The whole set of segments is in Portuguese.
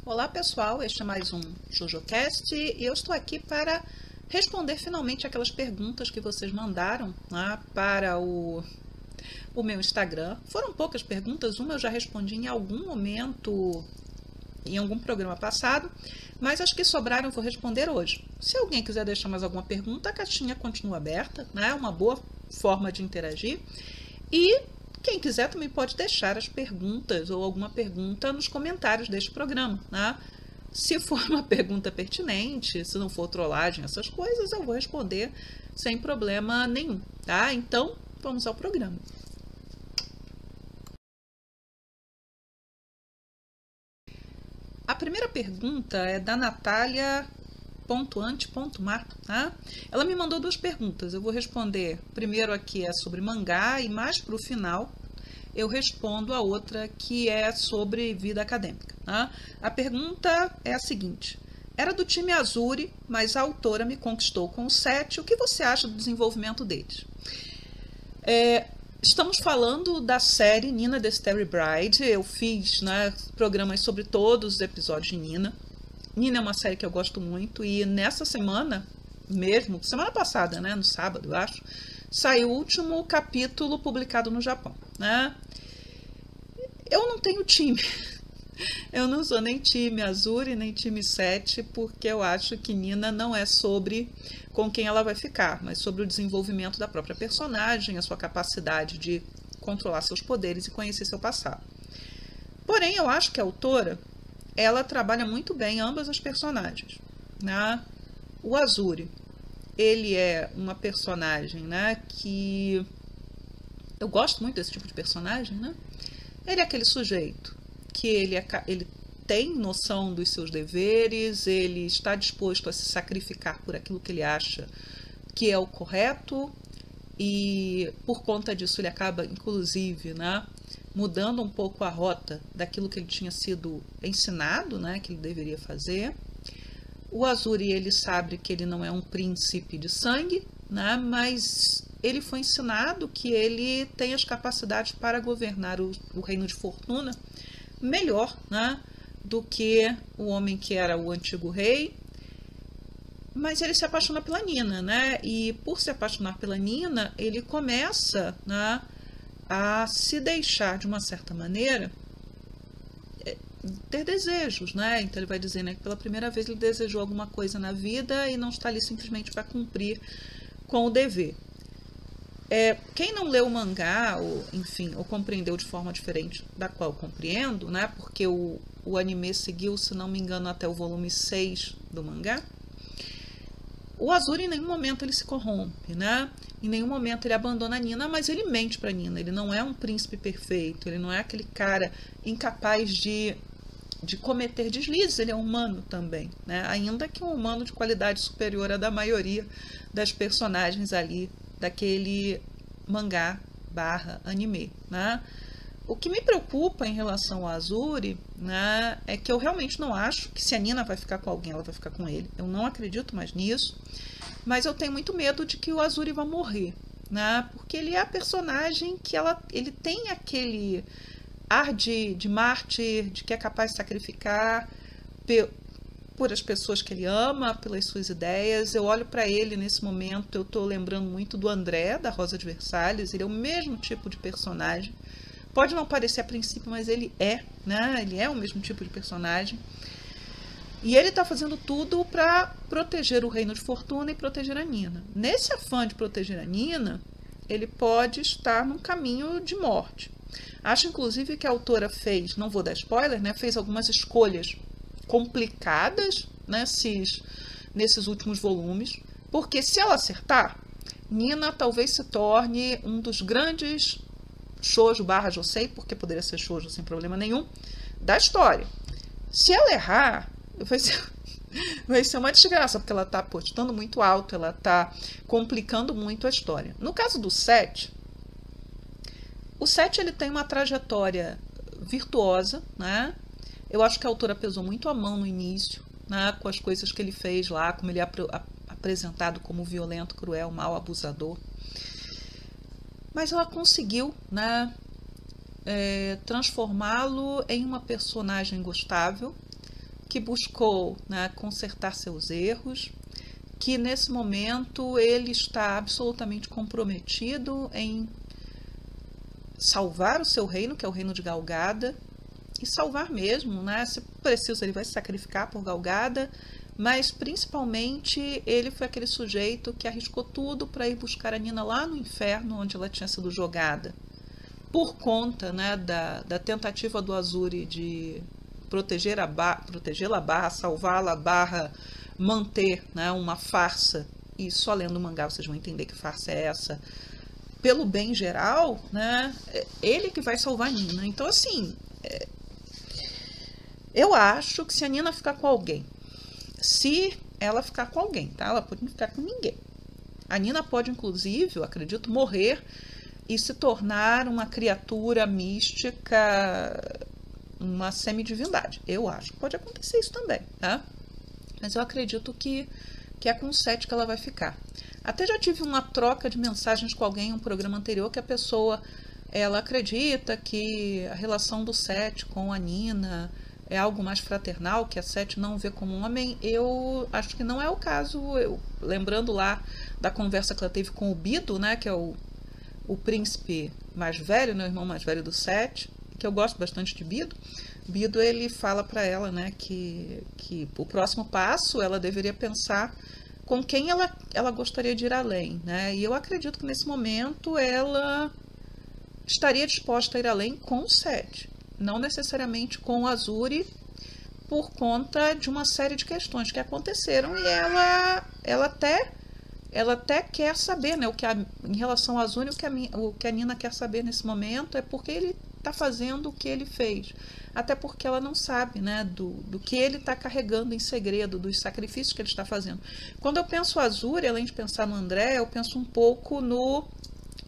Olá pessoal, este é mais um JojoCast e eu estou aqui para responder finalmente aquelas perguntas que vocês mandaram para o meu Instagram. Foram poucas perguntas, uma eu já respondi em algum momento, em algum programa passado, mas as que sobraram eu vou responder hoje. Se alguém quiser deixar mais alguma pergunta, a caixinha continua aberta, é uma boa forma de interagir. E quem quiser também pode deixar as perguntas ou alguma pergunta nos comentários deste programa. Se for uma pergunta pertinente, se não for trollagem, essas coisas, eu vou responder sem problema nenhum. Então, vamos ao programa. A primeira pergunta é da Natália.ante.mar. Ela me mandou duas perguntas. Eu vou responder primeiro aqui é sobre mangá e mais para o final eu respondo a outra que é sobre vida acadêmica. A pergunta é a seguinte: era do time Azuri, mas a autora me conquistou com o 7. O que você acha do desenvolvimento deles? Estamos falando da série Nina the Starry Bride. Eu fiz programas sobre todos os episódios de Nina. Nina é uma série que eu gosto muito e nessa semana mesmo, semana passada, no sábado, eu acho, saiu o último capítulo publicado no Japão. Eu não tenho time. Eu não sou nem time Azuri, nem time 7, porque eu acho que Nina não é sobre com quem ela vai ficar, mas sobre o desenvolvimento da própria personagem, a sua capacidade de controlar seus poderes e conhecer seu passado. Porém, eu acho que a autora, ela trabalha muito bem ambas as personagens. O Azuri, ele é uma personagem que eu gosto muito desse tipo de personagem. Ele é aquele sujeito que ele tem noção dos seus deveres, ele está disposto a se sacrificar por aquilo que ele acha que é o correto e por conta disso ele acaba, inclusive, mudando um pouco a rota daquilo que ele tinha sido ensinado, que ele deveria fazer. O Azuri, ele sabe que ele não é um príncipe de sangue, mas ele foi ensinado que ele tem as capacidades para governar o reino de Fortuna melhor do que o homem que era o antigo rei. Mas ele se apaixona pela Nina, e por se apaixonar pela Nina, ele começa a se deixar, de uma certa maneira, ter desejos, Então ele vai dizer que pela primeira vez ele desejou alguma coisa na vida e não está ali simplesmente para cumprir com o dever. Quem não leu o mangá, ou compreendeu de forma diferente da qual eu compreendo, porque o anime seguiu, se não me engano, até o volume 6 do mangá, o Azuri em nenhum momento ele se corrompe, em nenhum momento ele abandona a Nina, mas ele mente para Nina. Ele não é um príncipe perfeito, ele não é aquele cara incapaz de cometer deslizes, ele é humano também, ainda que um humano de qualidade superior à da maioria das personagens ali daquele mangá / anime. O que me preocupa em relação ao Azuri, é que eu realmente não acho que se a Nina vai ficar com alguém, ela vai ficar com ele. Eu não acredito mais nisso, mas eu tenho muito medo de que o Azuri vá morrer, porque ele é a personagem que ele tem aquele ar de mártir, de que é capaz de sacrificar por as pessoas que ele ama, pelas suas ideias. Eu olho para ele nesse momento, eu estou lembrando muito do André, da Rosa de Versalhes. Ele é o mesmo tipo de personagem. Pode não parecer a princípio, mas ele é, Ele é o mesmo tipo de personagem. E ele está fazendo tudo para proteger o reino de Fortuna e proteger a Nina. Nesse afã de proteger a Nina, ele pode estar num caminho de morte. Acho, inclusive, que a autora fez, não vou dar spoiler, fez algumas escolhas complicadas nesses últimos volumes, porque se ela acertar, Nina talvez se torne um dos grandes shoujo / josei, porque poderia ser shoujo sem problema nenhum, da história. Se ela errar, vai ser uma desgraça, porque ela está apostando muito alto, ela está complicando muito a história. No caso do 7, o 7 ele tem uma trajetória virtuosa, Eu acho que a autora pesou muito a mão no início, com as coisas que ele fez lá, como ele é apresentado como violento, cruel, mau, abusador. Mas ela conseguiu, transformá-lo em uma personagem gostável, que buscou, né, consertar seus erros, que nesse momento ele está absolutamente comprometido em salvar o seu reino, que é o reino de Galgada, e salvar mesmo, né? Se preciso, ele vai se sacrificar por Galgada, mas principalmente ele foi aquele sujeito que arriscou tudo para ir buscar a Nina lá no inferno, onde ela tinha sido jogada, por conta, né, da tentativa do Azuri de protegê-la barra, salvá-la barra, manter, né, uma farsa, e só lendo o mangá vocês vão entender que farsa é essa, pelo bem geral, né, ele que vai salvar a Nina. Então, assim, eu acho que se a Nina ficar com alguém, se ela ficar com alguém, tá? Ela pode não ficar com ninguém. A Nina pode, inclusive, eu acredito, morrer e se tornar uma criatura mística, uma semidivindade. Eu acho que pode acontecer isso também, tá? Mas eu acredito que é com o Sete que ela vai ficar. Até já tive uma troca de mensagens com alguém em um programa anterior que a pessoa, ela acredita que a relação do Sete com a Nina é algo mais fraternal, que a Sete não vê como um homem. Eu acho que não é o caso. Lembrando lá da conversa que ela teve com o Bido, né, que é o príncipe mais velho, né, o irmão mais velho do Sete, que eu gosto bastante de Bido. Bido, ele fala para ela, né, que o próximo passo ela deveria pensar com quem ela gostaria de ir além, né? E eu acredito que nesse momento ela estaria disposta a ir além com o Sete, não necessariamente com o Azuri, por conta de uma série de questões que aconteceram, e ela até quer saber, né, em relação ao Azuri, o que a Nina quer saber nesse momento é porque ele está fazendo o que ele fez, até porque ela não sabe, né, do que ele está carregando em segredo, dos sacrifícios que ele está fazendo. Quando eu penso Azuri, além de pensar no André, eu penso um pouco no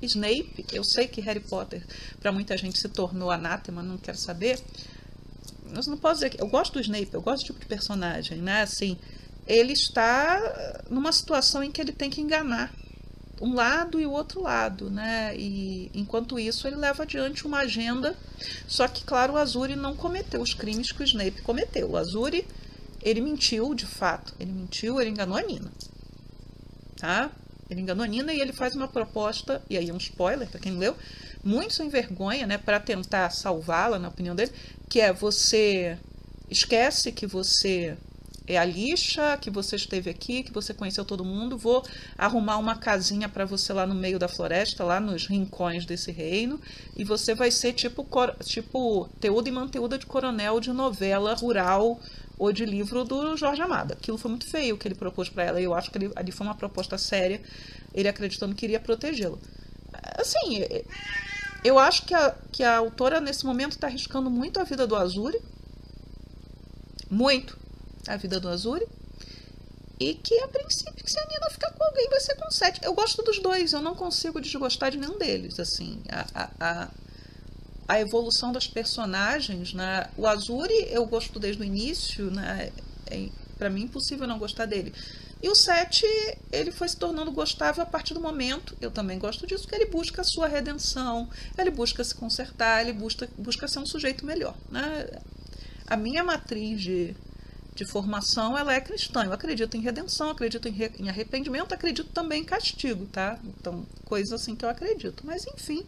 Snape. Eu sei que Harry Potter para muita gente se tornou anátema, não quero saber, mas não posso dizer que eu gosto do Snape, eu gosto do tipo de personagem, né? Assim, ele está numa situação em que ele tem que enganar um lado e o outro lado, né? E enquanto isso ele leva adiante uma agenda. Só que, claro, o Azuri não cometeu os crimes que o Snape cometeu. O Azuri, ele mentiu de fato, ele enganou a Nina, tá? Ele enganou a Nina e ele faz uma proposta, e aí é um spoiler para quem leu, muito sem vergonha, né, para tentar salvá-la, na opinião dele, que é: você esquece que você é a lixa, que você esteve aqui, que você conheceu todo mundo, vou arrumar uma casinha para você lá no meio da floresta, lá nos rincões desse reino, e você vai ser tipo Teuda e Manteuda de coronel de novela rural ou de livro do Jorge Amado. Aquilo foi muito feio o que ele propôs para ela, e eu acho que ali foi uma proposta séria, ele acreditando que iria protegê-la. Assim, eu acho que a autora nesse momento está arriscando muito a vida do Azuri, muito a vida do Azuri, e que a princípio, que se a Nina ficar com alguém, vai ser com o Sete. Eu gosto dos dois, eu não consigo desgostar de nenhum deles. Assim, a evolução das personagens, né? O Azuri eu gosto desde o início, né? Para mim é impossível não gostar dele. E o Sete, ele foi se tornando gostável a partir do momento, eu também gosto disso, que ele busca a sua redenção, ele busca se consertar, ele busca ser um sujeito melhor, né? A minha matriz de formação, ela é cristã. Eu acredito em redenção, acredito em arrependimento, acredito também em castigo, tá? Então, coisas assim que eu acredito. Mas, enfim,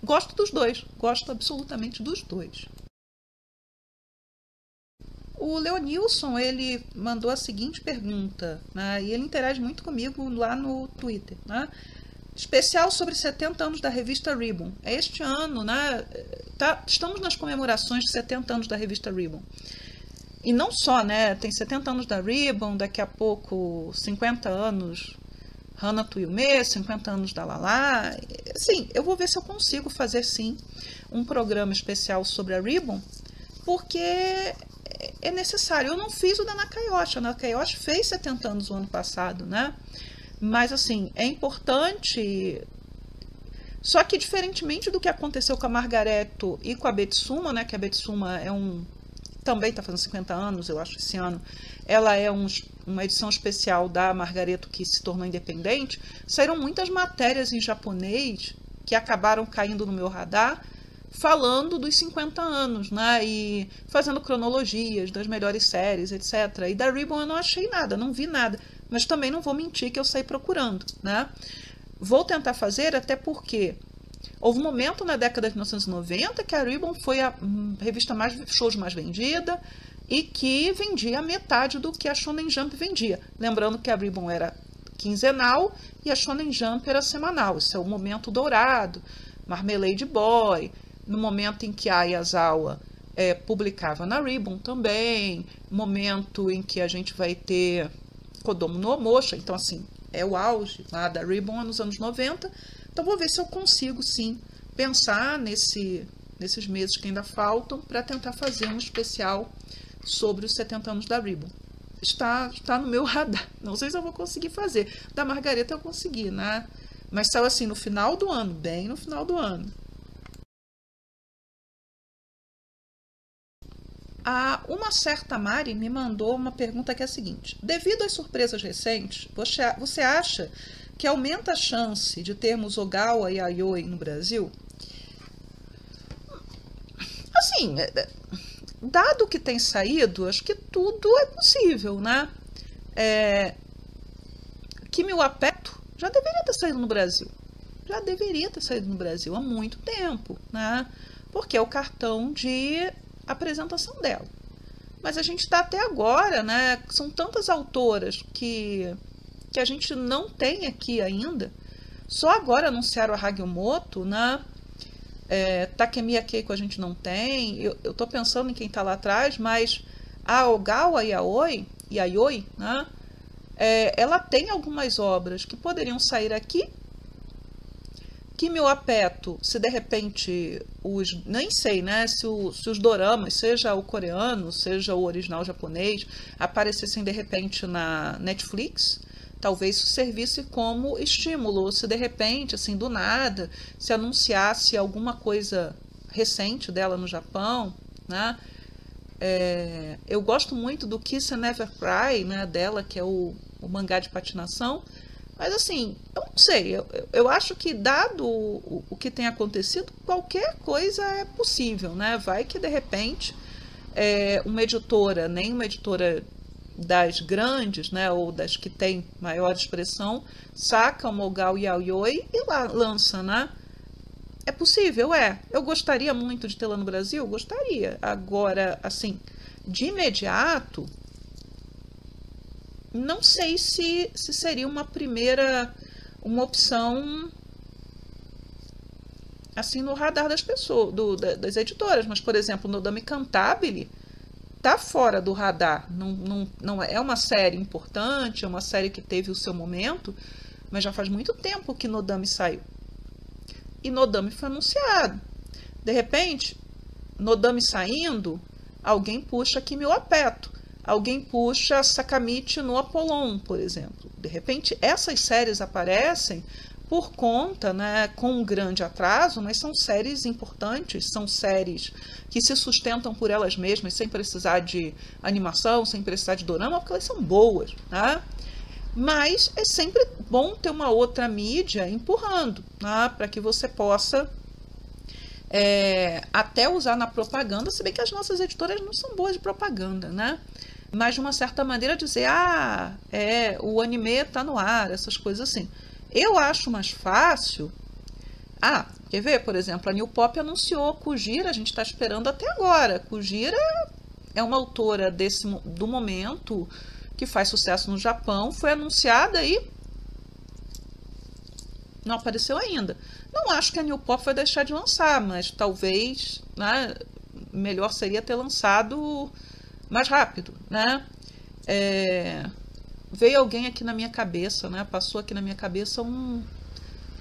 gosto dos dois. Gosto absolutamente dos dois. O Leonilson, ele mandou a seguinte pergunta, né? E ele interage muito comigo lá no Twitter, né? Especial sobre 70 anos da revista Ribbon. Este ano, né? Estamos nas comemorações de 70 anos da revista Ribbon. E não só, né? Tem 70 anos da Ribbon, daqui a pouco 50 anos Hana Tuyume, 50 anos da Lala. Sim, eu vou ver se eu consigo fazer, sim, um programa especial sobre a Ribbon, porque é necessário. Eu não fiz o da Nakayoshi. A Nakayoshi fez 70 anos o ano passado, né? Mas, assim, é importante. Só que, diferentemente do que aconteceu com a Margareto e com a Betsuma, né? Que a Betsuma também está fazendo 50 anos, eu acho, esse ano. Ela é uma edição especial da Margareto que se tornou independente. Saíram muitas matérias em japonês que acabaram caindo no meu radar, falando dos 50 anos, né? E fazendo cronologias das melhores séries, etc. E da Ribbon eu não achei nada, não vi nada. Mas também não vou mentir que eu saí procurando, né? Vou tentar fazer, até porque houve um momento na década de 1990 que a Ribbon foi a revista shows mais vendida e que vendia metade do que a Shonen Jump vendia. Lembrando que a Ribbon era quinzenal e a Shonen Jump era semanal. Isso é o momento dourado, Marmalade Boy, no momento em que a Ayazawa publicava na Ribbon também, momento em que a gente vai ter Kodomo no Omosha, então assim, é o auge lá da Ribbon nos anos 90. Então vou ver se eu consigo sim pensar nesses meses que ainda faltam para tentar fazer um especial sobre os 70 anos da Ribbon. Está no meu radar. Não sei se eu vou conseguir fazer. Da Margareta eu consegui, né? Mas saiu assim no final do ano, bem no final do ano. Uma certa Mari me mandou uma pergunta que é a seguinte: devido às surpresas recentes, você acha que aumenta a chance de termos Ogawa e Yayoi no Brasil? Assim, dado que tem saído, acho que tudo é possível, né? Kimi wa Petto já deveria ter saído no Brasil. Já deveria ter saído no Brasil há muito tempo, né? Porque é o cartão de apresentação dela. Mas a gente está até agora, né? São tantas autoras que a gente não tem aqui ainda. Só agora anunciaram a Hagimoto, né? Takemiya Keiko a gente não tem. Eu estou pensando em quem está lá atrás, mas a Ogawa Yayoi, né? Ela tem algumas obras que poderiam sair aqui. Kimi wa Petto, se de repente nem sei, né, se os doramas, seja o coreano, seja o original japonês, aparecessem de repente na Netflix, talvez isso servisse como estímulo, se de repente, assim, do nada, se anunciasse alguma coisa recente dela no Japão, né? Eu gosto muito do Kiss and Never Cry, né, dela, que é o mangá de patinação. Mas assim, eu não sei, eu acho que dado o que tem acontecido, qualquer coisa é possível, né? Vai que de repente uma editora, nem uma editora das grandes, né, ou das que tem maior expressão, saca o Ogawa Yayoi e lança, né? É possível, Eu gostaria muito de tê-la no Brasil? Gostaria. Agora, assim, de imediato, não sei se seria uma opção assim no radar das pessoas, das editoras, mas por exemplo, Nodame Cantabile tá fora do radar, não é uma série importante, é uma série que teve o seu momento, mas já faz muito tempo que Nodame saiu. E Nodame foi anunciado. De repente, Nodame saindo, alguém puxa Kimi wa Petto. Alguém puxa Sakamichi no Apollon, por exemplo. De repente, essas séries aparecem por conta, né, com um grande atraso, mas são séries importantes, são séries que se sustentam por elas mesmas, sem precisar de animação, sem precisar de dorama, porque elas são boas, né? Mas é sempre bom ter uma outra mídia empurrando, né, para que você possa até usar na propaganda, se bem que as nossas editoras não são boas de propaganda, né? Mas de uma certa maneira dizer, o anime tá no ar, essas coisas assim. Eu acho mais fácil. Quer ver? Por exemplo, a New Pop anunciou Kujira, a gente está esperando até agora. Kujira é uma autora do momento que faz sucesso no Japão, foi anunciada e não apareceu ainda. Não acho que a New Pop vai deixar de lançar, mas talvez, né, melhor seria ter lançado mais rápido, né? Veio alguém aqui na minha cabeça, né? Passou aqui na minha cabeça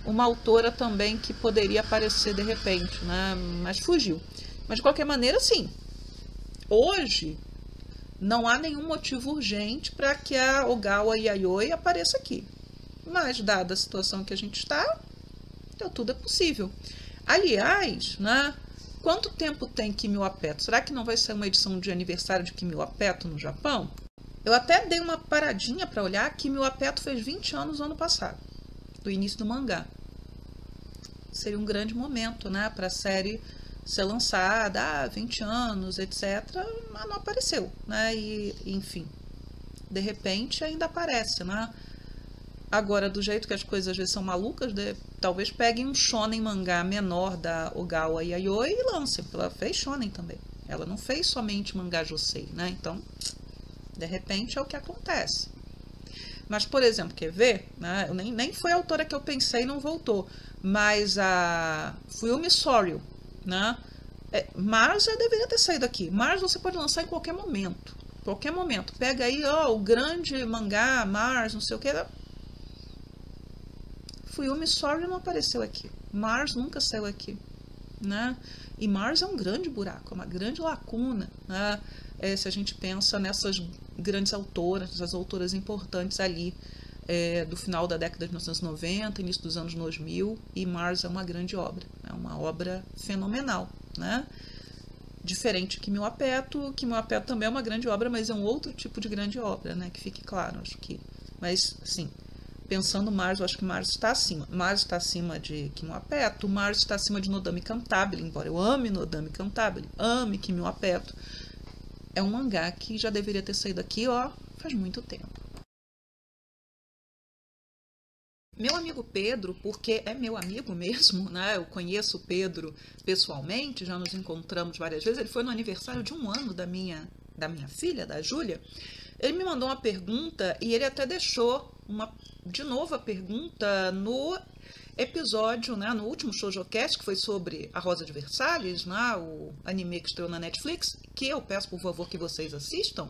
uma autora também que poderia aparecer de repente, né? Mas fugiu. Mas de qualquer maneira, sim. Hoje não há nenhum motivo urgente para que a Ogawa Yayoi apareça aqui. Mas dada a situação que a gente está, então tudo é possível. Aliás, né? Quanto tempo tem Kimi wa Petto? Será que não vai ser uma edição de aniversário de Kimi wa Petto no Japão? Eu até dei uma paradinha para olhar. Kimi wa Petto fez 20 anos no ano passado, do início do mangá. Seria um grande momento, né, para a série ser lançada há 20 anos, etc., mas não apareceu, né? E, enfim, de repente ainda aparece, né? Agora, do jeito que as coisas às vezes são malucas, talvez peguem um shonen mangá menor da Ogawa Yayoi e lancem, porque ela fez shonen também. Ela não fez somente mangá josei, né? Então, de repente é o que acontece. Mas, por exemplo, quer ver? Né? Nem foi a autora que eu pensei e não voltou. Mas a Fuyumi Soryu, né? Mars já deveria ter saído aqui. Mars você pode lançar em qualquer momento. Qualquer momento. Pega aí, ó, o grande mangá, Mars, não sei o que. Fuyumi Soryu não apareceu aqui. Mars nunca saiu aqui, né? E Mars é um grande buraco, é uma grande lacuna, né? Se a gente pensa nessas grandes autoras, essas autoras importantes ali do final da década de 1990, início dos anos 2000, e Mars é uma grande obra, é uma obra fenomenal, né? Diferente que Kimi wa Peto também é uma grande obra, mas é um outro tipo de grande obra, né? Que fique claro, acho que. Mas, sim, pensando Mars, eu acho que Mars está acima. Mars está acima de Kimi wa Peto, Mars está acima de Nodame Cantabile, embora eu ame Nodame Cantabile, ame Kimi wa Peto. É um mangá que já deveria ter saído aqui, ó, faz muito tempo. Meu amigo Pedro, porque é meu amigo mesmo, né? Eu conheço o Pedro pessoalmente, já nos encontramos várias vezes. Ele foi no aniversário de 1 ano da minha filha, da Júlia. Ele me mandou uma pergunta e ele até deixou de novo a pergunta no episódio, né, no último ShoujoCast, que foi sobre A Rosa de Versalhes, né, o anime que estreou na Netflix, que eu peço por favor que vocês assistam,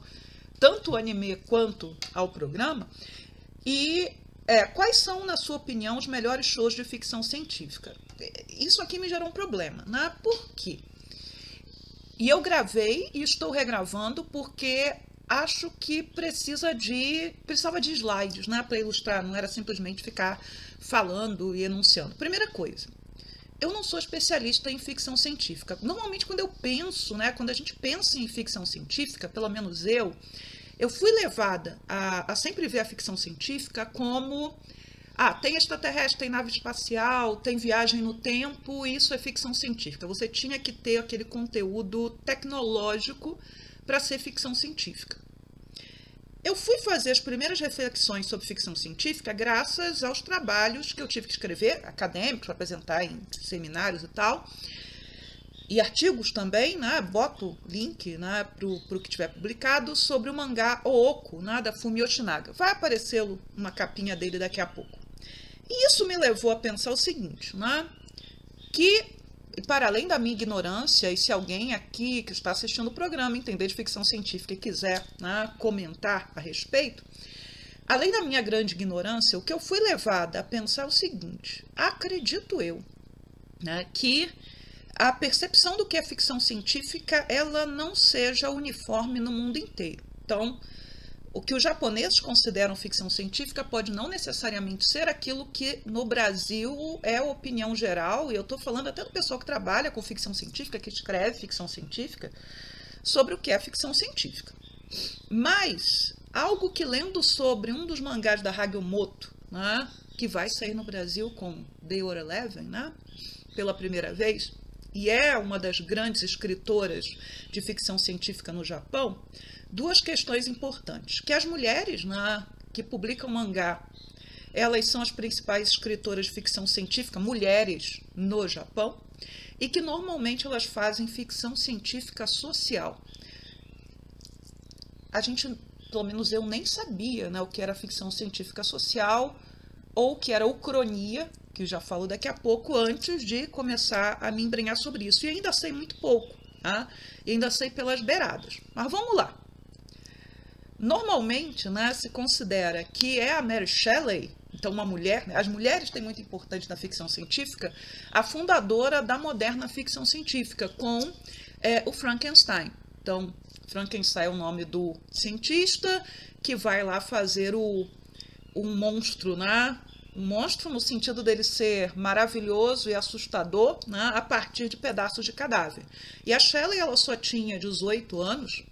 tanto o anime quanto ao programa. E quais são, na sua opinião, os melhores shows de ficção científica? Isso aqui me gerou um problema, né? Por quê? E eu gravei e estou regravando porque acho que precisava de slides, né, para ilustrar, não era simplesmente ficar falando e enunciando. Primeira coisa, eu não sou especialista em ficção científica. Normalmente quando eu penso, né, quando a gente pensa em ficção científica, pelo menos eu fui levada a sempre ver a ficção científica como tem extraterrestre, tem nave espacial, tem viagem no tempo, isso é ficção científica. Você tinha que ter aquele conteúdo tecnológico para ser ficção científica. Eu fui fazer as primeiras reflexões sobre ficção científica graças aos trabalhos que eu tive que escrever, acadêmicos, apresentar em seminários e tal, e artigos também, né? Boto link, né, para o que tiver publicado, sobre o mangá Ooko, né, da Fumi Yoshinaga. Vai aparecer uma capinha dele daqui a pouco. E isso me levou a pensar o seguinte, né, que, para além da minha ignorância, e se alguém aqui que está assistindo o programa entender de ficção científica e quiser, né, comentar a respeito, além da minha grande ignorância, o que eu fui levada a pensar é o seguinte: acredito eu, né, que a percepção do que é ficção científica ela não seja uniforme no mundo inteiro. Então, o que os japoneses consideram ficção científica pode não necessariamente ser aquilo que no Brasil é a opinião geral, e eu estou falando até do pessoal que trabalha com ficção científica, que escreve ficção científica, sobre o que é ficção científica. Mas, algo que lendo sobre um dos mangás da Hagiomoto, né, que vai sair no Brasil com Day or Eleven, né, pela primeira vez, e é uma das grandes escritoras de ficção científica no Japão, duas questões importantes. Que as mulheres, né, que publicam mangá, elas são as principais escritoras de ficção científica, mulheres no Japão, e que normalmente elas fazem ficção científica social. A gente, pelo menos eu, nem sabia, né, o que era ficção científica social ou o que era ucronia, que já falo daqui a pouco, antes de começar a me embrenhar sobre isso. E ainda sei muito pouco, tá? E ainda sei pelas beiradas. Mas vamos lá. Normalmente, né, se considera que é a Mary Shelley, então uma mulher, né, as mulheres têm muito importante na ficção científica, a fundadora da moderna ficção científica, com o Frankenstein. Então, Frankenstein é o nome do cientista que vai lá fazer um monstro, né? Um monstro no sentido dele ser maravilhoso e assustador, né, a partir de pedaços de cadáver. E a Shelley ela só tinha 18 anos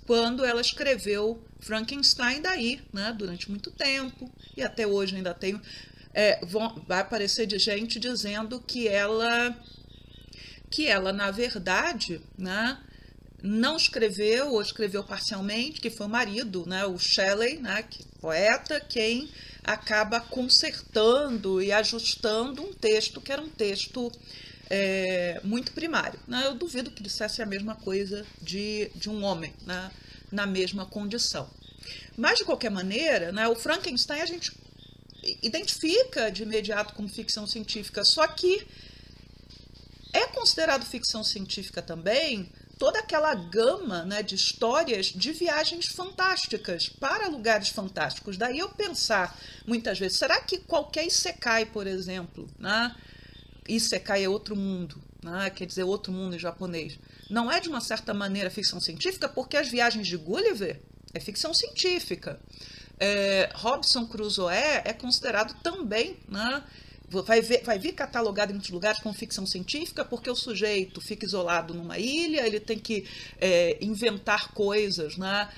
quando ela escreveu Frankenstein, daí, né, durante muito tempo, e até hoje ainda tem, vai aparecer de gente dizendo que ela que ela, na verdade, né, não escreveu ou escreveu parcialmente, que foi o marido, né, o Shelley, né, que poeta, quem acaba consertando e ajustando um texto que era um texto muito primário. Né? Eu duvido que dissesse a mesma coisa de um homem, né, na mesma condição. Mas, de qualquer maneira, né, o Frankenstein a gente identifica de imediato como ficção científica, só que é considerado ficção científica também toda aquela gama, né, de histórias de viagens fantásticas para lugares fantásticos. Daí eu pensar, muitas vezes, será que qualquer isekai, por exemplo, né, isekai é outro mundo, né, quer dizer, outro mundo em japonês, não é de uma certa maneira ficção científica, porque as viagens de Gulliver é ficção científica. Robinson Crusoe é considerado também, né, vai vir catalogado em muitos lugares como ficção científica, porque o sujeito fica isolado numa ilha, ele tem que inventar coisas, né,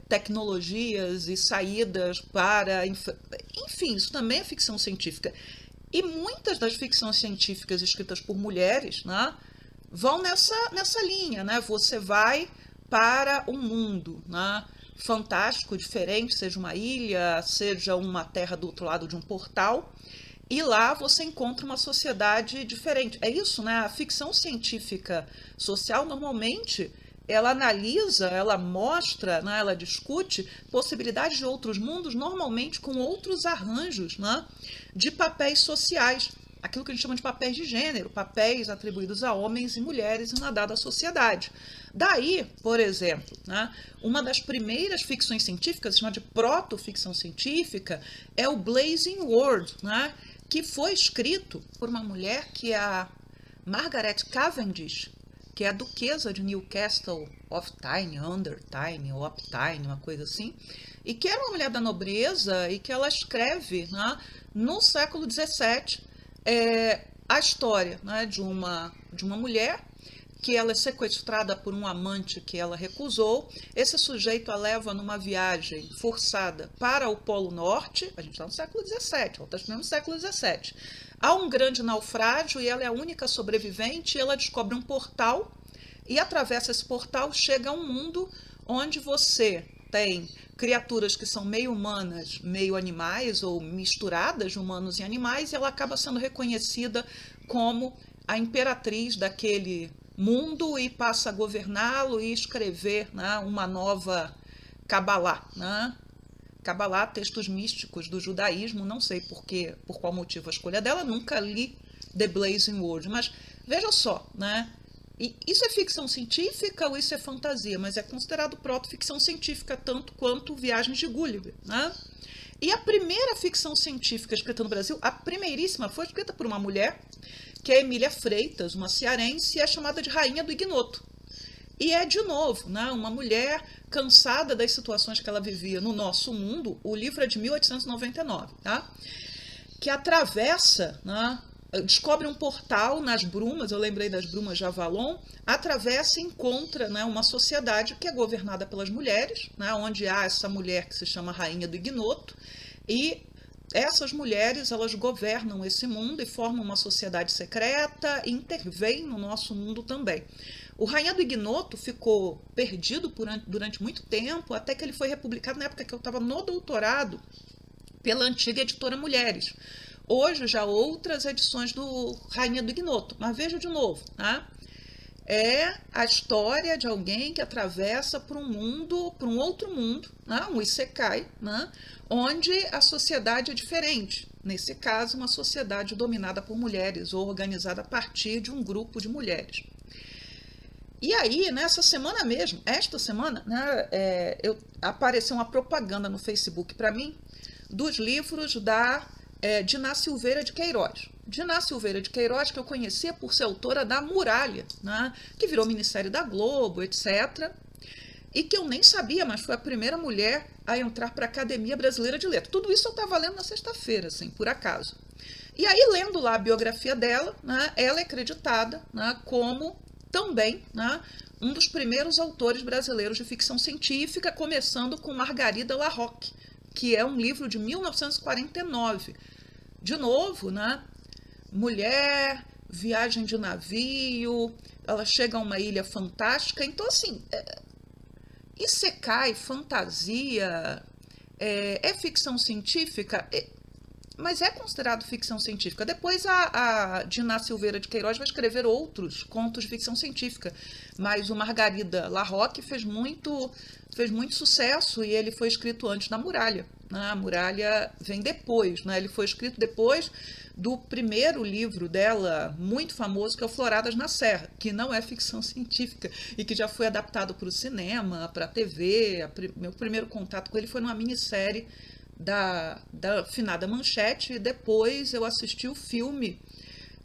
tecnologias e saídas para... Enfim, isso também é ficção científica. E muitas das ficções científicas escritas por mulheres, né, vão nessa linha. Né? Você vai para um mundo, né, fantástico, diferente, seja uma ilha, seja uma terra do outro lado de um portal, e lá você encontra uma sociedade diferente. É isso, né? A ficção científica social, normalmente, ela analisa, ela mostra, né? Ela discute possibilidades de outros mundos, normalmente com outros arranjos, né? De papéis sociais. Aquilo que a gente chama de papéis de gênero, papéis atribuídos a homens e mulheres em uma dada sociedade. Daí, por exemplo, né, uma das primeiras ficções científicas, chamada de proto-ficção científica, é o Blazing World, né, que foi escrito por uma mulher que é a Margaret Cavendish, que é a duquesa de Newcastle of Tyne, Under Tyne, ou Up Tyne, uma coisa assim, e que era uma mulher da nobreza e que ela escreve, né, no século XVII, a história, né, de uma mulher que ela é sequestrada por um amante que ela recusou. Esse sujeito a leva numa viagem forçada para o Polo Norte. A gente está no século XVII, ela está estudando no século XVII. Há um grande naufrágio e ela é a única sobrevivente. E ela descobre um portal e atravessa esse portal, chega a um mundo onde você tem criaturas que são meio humanas, meio animais, ou misturadas de humanos e animais, e ela acaba sendo reconhecida como a imperatriz daquele mundo e passa a governá-lo e escrever, né, uma nova Cabalá. Né? Cabalá, textos místicos do judaísmo, não sei por qual motivo a escolha dela, nunca li The Blazing World, mas veja só, né? E isso é ficção científica ou isso é fantasia? Mas é considerado proto-ficção científica tanto quanto Viagens de Gulliver. Né? E a primeira ficção científica escrita no Brasil, a primeiríssima, foi escrita por uma mulher, que é Emília Freitas, uma cearense, e é chamada de Rainha do Ignoto. E é, de novo, né, uma mulher cansada das situações que ela vivia no nosso mundo. O livro é de 1899, tá? Que atravessa... Né, descobre um portal nas brumas, eu lembrei das brumas de Avalon, atravessa e encontra, né, uma sociedade que é governada pelas mulheres, né, onde há essa mulher que se chama Rainha do Ignoto, e essas mulheres, elas governam esse mundo e formam uma sociedade secreta e intervêm no nosso mundo também. O Rainha do Ignoto ficou perdido durante muito tempo, até que ele foi republicado na época que eu estava no doutorado, pela antiga editora Mulheres. Hoje, já outras edições do Rainha do Ignoto. Mas veja de novo, né? É a história de alguém que atravessa por um mundo, por um outro mundo, né? Um isekai, né? Onde a sociedade é diferente. Nesse caso, uma sociedade dominada por mulheres, ou organizada a partir de um grupo de mulheres. E aí, nessa semana mesmo, esta semana, né, apareceu uma propaganda no Facebook para mim dos livros da Diná Silveira de Queiroz. Diná Silveira de Queiroz, que eu conhecia por ser autora da Muralha, né, que virou minissérie da Globo, etc. E que eu nem sabia, mas foi a primeira mulher a entrar para a Academia Brasileira de Letras. Tudo isso eu estava lendo na sexta-feira, assim, por acaso. E aí, lendo lá a biografia dela, né, ela é acreditada, né, como também, né, um dos primeiros autores brasileiros de ficção científica, começando com Margarida Larroque, que é um livro de 1949. De novo, né, mulher viagem de navio, ela chega a uma ilha fantástica. Então, assim, isekai, fantasia, é ficção científica, mas é considerado ficção científica. Depois a Diná Silveira de Queiroz vai escrever outros contos de ficção científica, mas o Margarida Larroque fez muito sucesso e ele foi escrito antes da Muralha. A Muralha vem depois, né? Ele foi escrito depois do primeiro livro dela, muito famoso, que é o Floradas na Serra, que não é ficção científica e que já foi adaptado para o cinema, para a TV. Meu primeiro contato com ele foi numa minissérie da finada Manchete, e depois eu assisti o filme,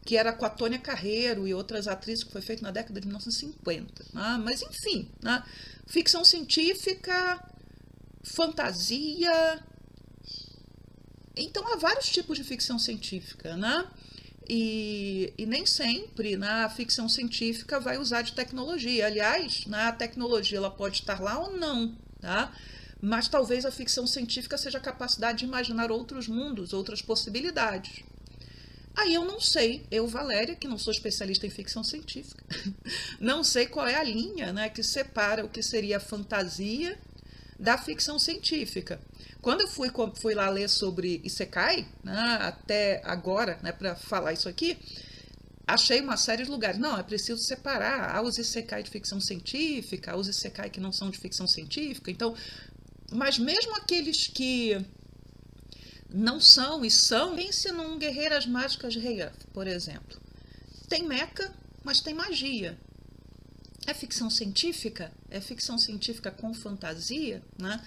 que era com a Tônia Carreiro e outras atrizes, que foi feito na década de 1950. Né? Mas, enfim, né? Ficção científica, fantasia. Então, há vários tipos de ficção científica, né? E nem sempre, né, a ficção científica vai usar de tecnologia. Aliás, né, a tecnologia ela pode estar lá ou não, tá? Mas talvez a ficção científica seja a capacidade de imaginar outros mundos, outras possibilidades. Aí eu não sei, eu, Valéria, que não sou especialista em ficção científica, não sei qual é a linha, né, que separa o que seria a fantasia da ficção científica. Quando eu fui lá ler sobre Isekai, né, até agora, né, para falar isso aqui, achei uma série de lugares. Não, é preciso separar. Há os Isekai de ficção científica, há os Isekai que não são de ficção científica. Então, mas mesmo aqueles que não são e são, pense num Guerreiras Mágicas de Rei Arthur, por exemplo. Tem mecha, mas tem magia. É ficção científica? É ficção científica com fantasia, né?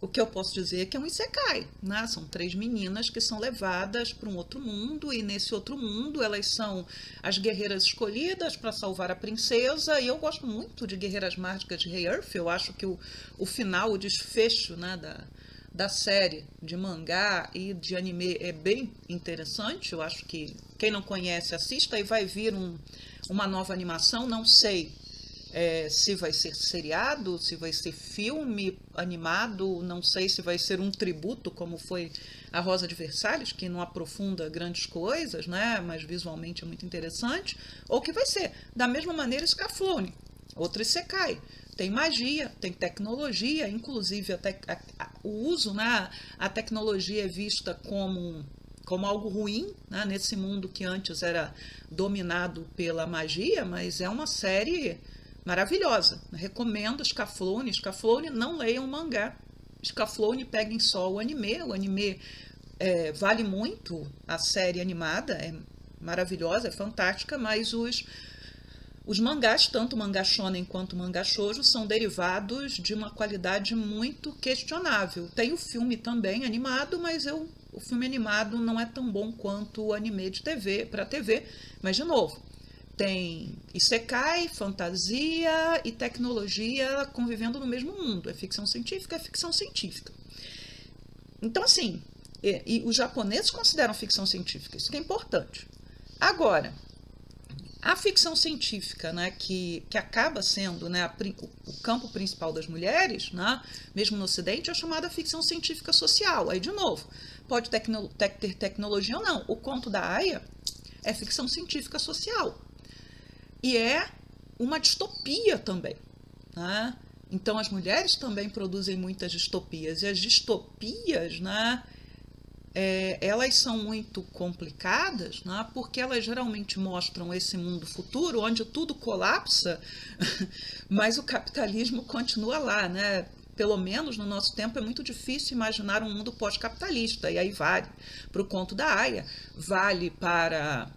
O que eu posso dizer é que é um isekai, né? São 3 meninas que são levadas para um outro mundo, e nesse outro mundo elas são as guerreiras escolhidas para salvar a princesa. E eu gosto muito de Guerreiras Mágicas de Rei Arthur. Eu acho que o final, o desfecho, né, da série de mangá e de anime é bem interessante. Eu acho que quem não conhece, assista, e vai vir uma nova animação, não sei se vai ser seriado, se vai ser filme animado, não sei se vai ser um tributo, como foi a Rosa de Versalhes, que não aprofunda grandes coisas, né, mas visualmente é muito interessante, ou que vai ser, da mesma maneira, Scaflowne, outro isekai. Tem magia, tem tecnologia, inclusive o uso, né, a tecnologia é vista como algo ruim, né, nesse mundo que antes era dominado pela magia, mas é uma série maravilhosa. Recomendo Scaflowne. Scaflowne, não leiam o mangá. Scaflowne, peguem só o anime. O anime vale muito, a série animada é maravilhosa, é fantástica, mas os mangás, tanto o mangá shonen quanto o mangá shoujo, são derivados de uma qualidade muito questionável. Tem o filme também animado, mas o filme animado não é tão bom quanto o anime de TV, para TV, mas, de novo, tem isekai, fantasia e tecnologia convivendo no mesmo mundo. É ficção científica, é ficção científica. Então, assim, e os japoneses consideram ficção científica, isso que é importante. Agora, a ficção científica, né, que acaba sendo, né, o campo principal das mulheres, né, mesmo no Ocidente, é chamada ficção científica social. Aí, de novo, pode ter tecnologia ou não. O conto da Aya é ficção científica social. E é uma distopia também, né? Então, as mulheres também produzem muitas distopias. E as distopias, né, elas são muito complicadas, né, porque elas geralmente mostram esse mundo futuro onde tudo colapsa, mas o capitalismo continua lá, né? Pelo menos no nosso tempo é muito difícil imaginar um mundo pós-capitalista. E aí vale para o conto da Aya, vale para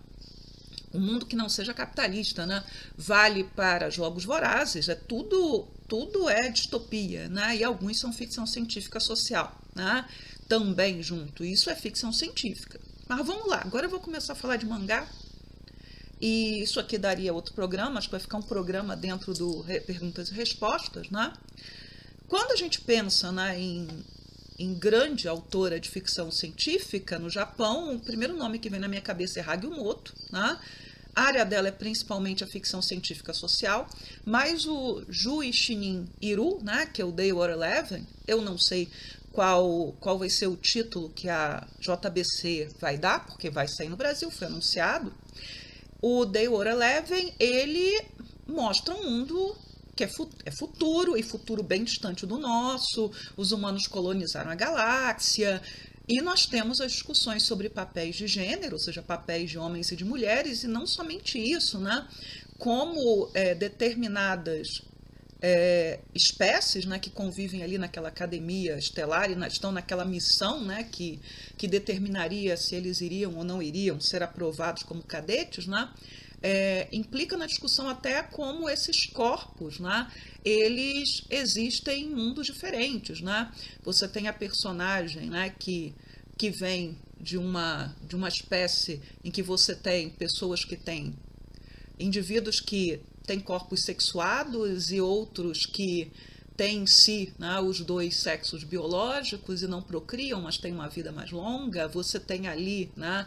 um mundo que não seja capitalista, né? Vale para Jogos Vorazes, tudo é distopia, né? E alguns são ficção científica social, né? Também junto, isso é ficção científica. Mas vamos lá, agora eu vou começar a falar de mangá, e isso aqui daria outro programa, acho que vai ficar um programa dentro do Perguntas e Respostas, né? Quando a gente pensa, né, em grande autora de ficção científica no Japão, o primeiro nome que vem na minha cabeça é Hagimoto, né? A área dela é principalmente a ficção científica social, mas o Jui Shinin Iru, né, que é o Day War 11, eu não sei qual vai ser o título que a JBC vai dar, porque vai sair no Brasil, foi anunciado. O Day War 11, ele mostra um mundo que é futuro, e futuro bem distante do nosso. Os humanos colonizaram a galáxia, e nós temos as discussões sobre papéis de gênero, ou seja, papéis de homens e de mulheres, e não somente isso, né? Como determinadas espécies, né, que convivem ali naquela academia estelar e estão naquela missão, né, que determinaria se eles iriam ou não iriam ser aprovados como cadetes, né? Implica na discussão até como esses corpos, né, eles existem em mundos diferentes, né? Você tem a personagem, né, que vem de uma espécie em que você tem pessoas que têm indivíduos que têm corpos sexuados e outros que têm em si, né, os dois sexos biológicos e não procriam, mas têm uma vida mais longa. Você tem ali, né,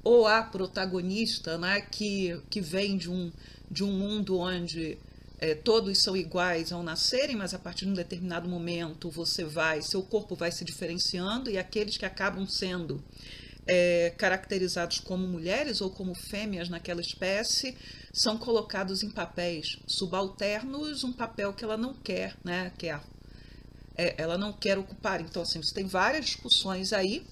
ou a protagonista, né, que vem de um mundo onde todos são iguais ao nascerem, mas a partir de um determinado momento seu corpo vai se diferenciando, e aqueles que acabam sendo caracterizados como mulheres ou como fêmeas naquela espécie são colocados em papéis subalternos, um papel que ela não quer, né, ela não quer ocupar. Então, assim, você tem várias discussões aí.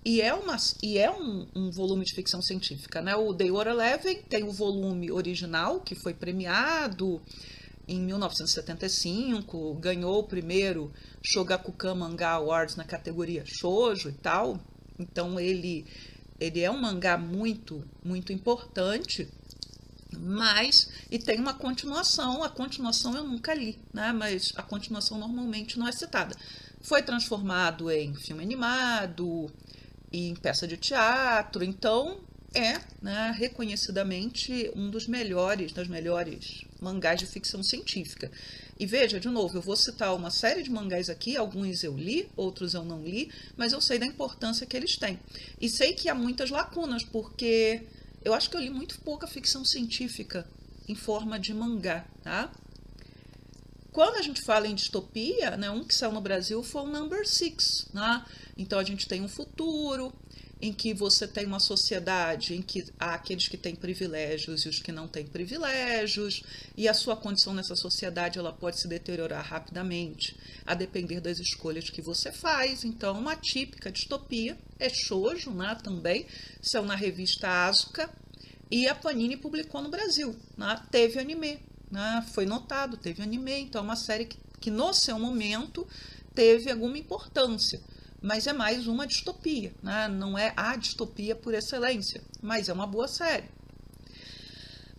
E é um volume de ficção científica, né? O Day War 11 tem o volume original, que foi premiado em 1975, ganhou o primeiro Shogakukan Manga Awards na categoria Shoujo e tal. Então ele é um mangá muito, muito importante, e tem uma continuação. A continuação eu nunca li, né? Mas a continuação normalmente não é citada. Foi transformado em filme animado, em peça de teatro, então né, reconhecidamente das melhores mangás de ficção científica. E veja, de novo, eu vou citar uma série de mangás aqui, alguns eu li, outros eu não li, mas eu sei da importância que eles têm. E sei que há muitas lacunas, porque eu acho que eu li muito pouca ficção científica em forma de mangá, tá? Quando a gente fala em distopia, né, um que saiu no Brasil foi o Number 6, né? Então a gente tem um futuro em que você tem uma sociedade em que há aqueles que têm privilégios e os que não têm privilégios, e a sua condição nessa sociedade ela pode se deteriorar rapidamente, a depender das escolhas que você faz. Então, uma típica distopia é shoujo, né, também, saiu na revista Asuka, e a Panini publicou no Brasil, né? Teve anime, né? Foi notado, teve anime, então é uma série que no seu momento teve alguma importância. Mas é mais uma distopia, né? Não é a distopia por excelência, mas é uma boa série.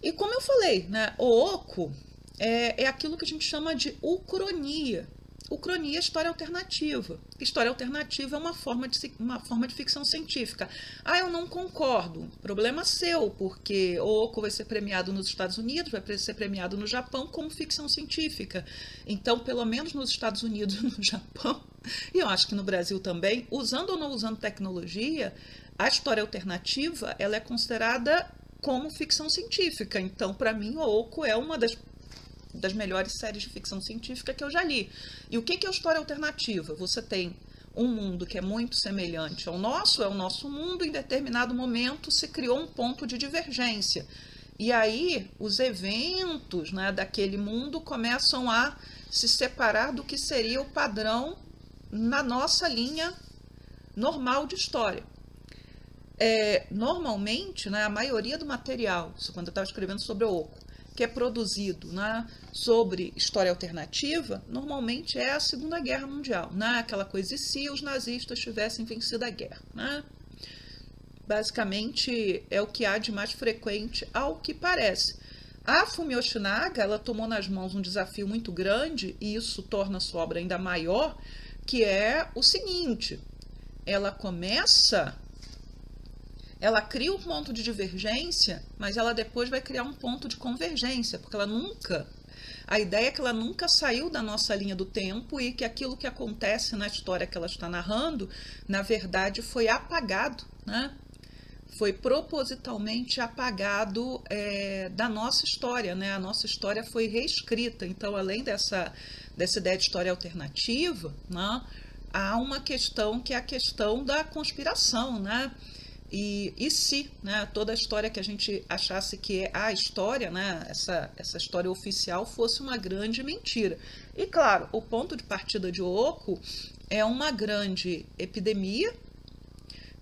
E como eu falei, né, o oco é aquilo que a gente chama de ucronia. Ucronia é história alternativa. História alternativa é uma forma de ficção científica. Ah, eu não concordo. Problema seu, porque o oco vai ser premiado nos Estados Unidos, vai ser premiado no Japão como ficção científica. Então, pelo menos nos Estados Unidos e no Japão, e eu acho que no Brasil também, usando ou não usando tecnologia, a história alternativa ela é considerada como ficção científica. Então, para mim, o oco é uma das melhores séries de ficção científica que eu já li. E o que é a história alternativa? Você tem um mundo que é muito semelhante ao nosso, é o nosso mundo, em determinado momento se criou um ponto de divergência. E aí os eventos, né, daquele mundo começam a se separar do que seria o padrão na nossa linha normal de história. Normalmente, né, a maioria do material, isso quando eu estava escrevendo sobre o oco, que é produzido, né, sobre história alternativa, normalmente é a Segunda Guerra Mundial, né? Aquela coisa, e se os nazistas tivessem vencido a guerra, né? Basicamente é o que há de mais frequente, ao que parece. A Fumio Yoshinaga, ela tomou nas mãos um desafio muito grande, e isso torna a sua obra ainda maior, que é o seguinte: ela cria um ponto de divergência, mas ela depois vai criar um ponto de convergência, porque a ideia é que ela nunca saiu da nossa linha do tempo, e que aquilo que acontece na história que ela está narrando, na verdade, foi apagado, né? Foi propositalmente apagado da nossa história, né? A nossa história foi reescrita. Então, além dessa ideia de história alternativa, né, há uma questão que é a questão da conspiração, né? E se, né, toda a história que a gente achasse que é a história, né, essa história oficial fosse uma grande mentira. E claro, o ponto de partida de Oco é uma grande epidemia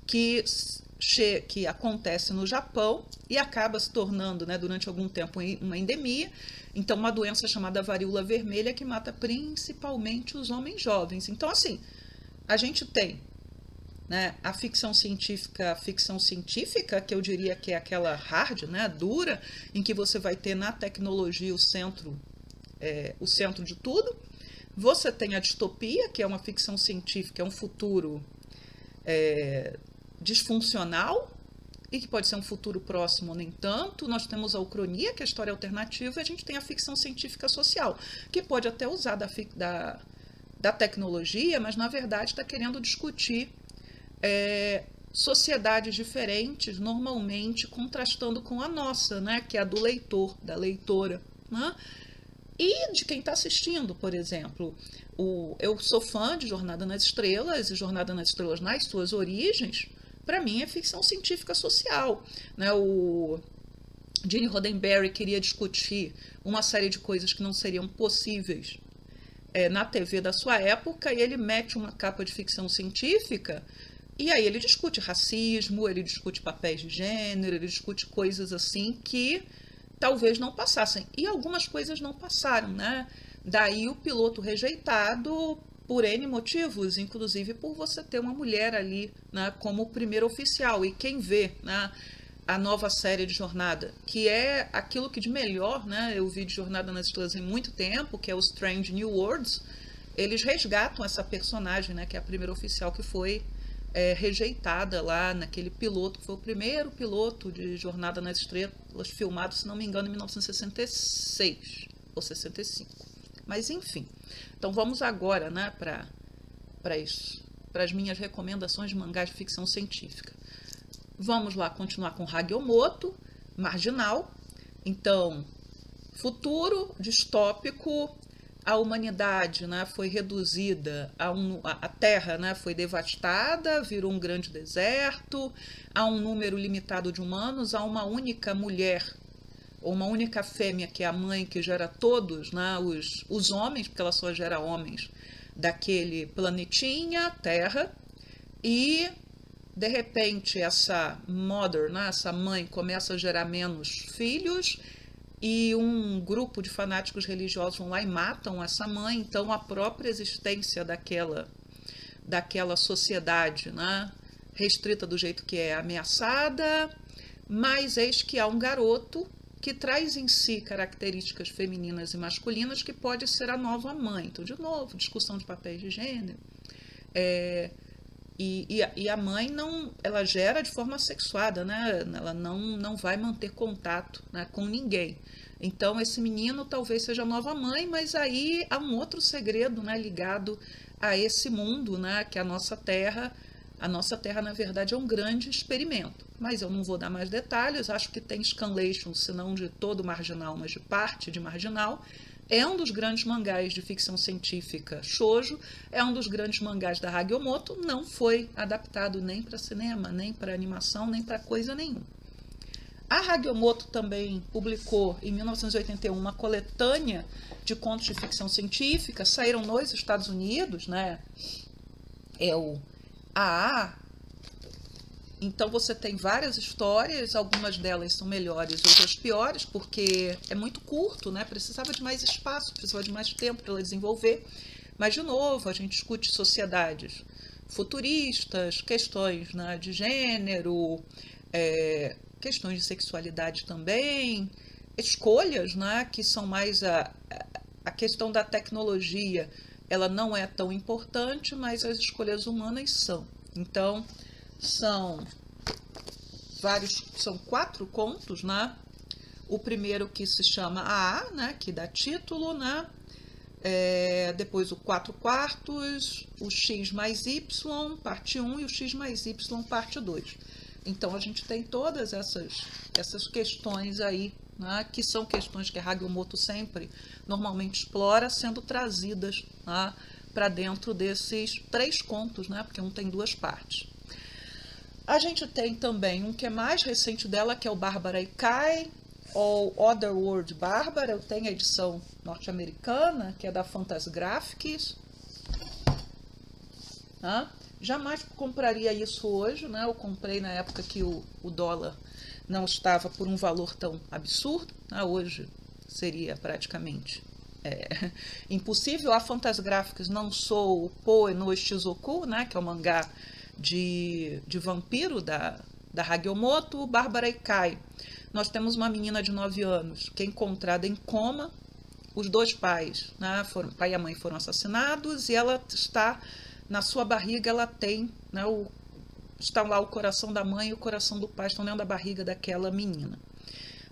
que acontece no Japão e acaba se tornando, né, durante algum tempo uma endemia. Então, uma doença chamada varíola vermelha que mata principalmente os homens jovens. Então, assim, a gente tem, né, a ficção científica, que eu diria que é aquela hard, né, dura, em que você vai ter na tecnologia o centro de tudo. Você tem a distopia, que é uma ficção científica, é um futuro disfuncional, e que pode ser um futuro próximo, nem tanto. Nós temos a ucronia, que é a história alternativa, e a gente tem a ficção científica social, que pode até usar da tecnologia, mas na verdade está querendo discutir sociedades diferentes, normalmente contrastando com a nossa, né, que é a do leitor, da leitora, né? E de quem está assistindo, por exemplo. Eu sou fã de Jornada nas Estrelas, e Jornada nas Estrelas, nas suas origens, para mim é ficção científica social, né? O Gene Roddenberry queria discutir uma série de coisas que não seriam possíveis na TV da sua época, e ele mete uma capa de ficção científica, e aí ele discute racismo, ele discute papéis de gênero, ele discute coisas assim que talvez não passassem. E algumas coisas não passaram, né? Daí o piloto rejeitado por N motivos, inclusive por você ter uma mulher ali, né, como primeiro oficial. E quem vê, né, a nova série de Jornada, que é aquilo que de melhor, né, eu vi de Jornada nas Estrelas em muito tempo, que é o Strange New Worlds, eles resgatam essa personagem, né, que é a primeira oficial que foi rejeitada lá naquele piloto, que foi o primeiro piloto de Jornada nas Estrelas, filmado, se não me engano, em 1966 ou 65. Mas enfim, então vamos agora, né, para as minhas recomendações de mangás de ficção científica. Vamos lá continuar com Hagiomoto, Marginal. Então, futuro distópico, a humanidade, né, foi reduzida, a Terra, né, foi devastada, virou um grande deserto, há um número limitado de humanos, há uma única mulher, ou uma única fêmea, que é a mãe, que gera todos, né, os homens, porque ela só gera homens, daquele planetinha, Terra, e de repente essa mother, né, essa mãe, começa a gerar menos filhos, e um grupo de fanáticos religiosos vão lá e matam essa mãe. Então a própria existência daquela sociedade, né, restrita do jeito que é, ameaçada. Mas eis que há um garoto que traz em si características femininas e masculinas, que pode ser a nova mãe. Então, de novo, discussão de papéis de gênero. E a mãe ela gera de forma sexuada, né? Ela não vai manter contato, né, com ninguém. Então esse menino talvez seja a nova mãe, mas aí há um outro segredo, né, ligado a esse mundo, né, que a nossa Terra na verdade é um grande experimento. Mas eu não vou dar mais detalhes, acho que tem scanlation, se não de todo Marginal, mas de parte de Marginal. É um dos grandes mangás de ficção científica shoujo, é um dos grandes mangás da Hagiomoto, não foi adaptado nem para cinema, nem para animação, nem para coisa nenhuma. A Hagiomoto também publicou, em 1981, uma coletânea de contos de ficção científica, saíram nos Estados Unidos, né? É o AA. Então você tem várias histórias, algumas delas são melhores, outras piores, porque é muito curto, né? Precisava de mais espaço, precisava de mais tempo para ela desenvolver. Mas, de novo, a gente discute sociedades futuristas, questões, né, de gênero, questões de sexualidade também, escolhas, né, que são mais a questão da tecnologia, ela não é tão importante, mas as escolhas humanas são. Então, são 4 contos, né? O primeiro que se chama AA, né, que dá título, né? Depois o 4 quartos, o X mais Y, parte 1, e o X mais Y, parte 2. Então, a gente tem todas essas questões aí, né, que são questões que a Hagiomoto sempre, normalmente, explora, sendo trazidas, né, para dentro desses 3 contos, né, porque um tem 2 partes. A gente tem também um que é mais recente dela, que é o Bárbara Ikai, ou Otherworld Bárbara. Eu tenho a edição norte-americana, que é da Fantagraphics. Jamais compraria isso hoje, né? Eu comprei na época que o dólar não estava por um valor tão absurdo. Hoje seria praticamente impossível. A Fantagraphics lançou o Poe no Shizoku, né? Que é o mangá de vampiro da Hagiomoto. Bárbara Ikai. Nós temos uma menina de 9 anos que é encontrada em coma. Os dois pais, né, o pai e a mãe foram assassinados, e ela está, na sua barriga, ela tem, né, estão lá o coração da mãe e o coração do pai, estão dentro da barriga daquela menina.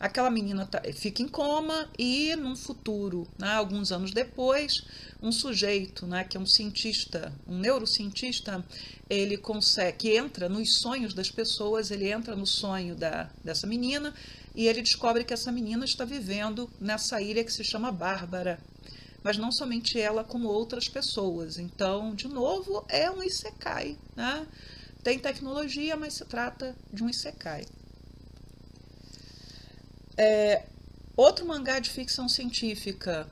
Aquela menina fica em coma e, num futuro, né, alguns anos depois, um sujeito, né, que é um cientista, um neurocientista, ele consegue, entra nos sonhos das pessoas, ele entra no sonho dessa menina e ele descobre que essa menina está vivendo nessa ilha que se chama Bárbara. Mas não somente ela, como outras pessoas. Então, de novo, é um isekai, né? Tem tecnologia, mas se trata de um isekai. Outro mangá de ficção científica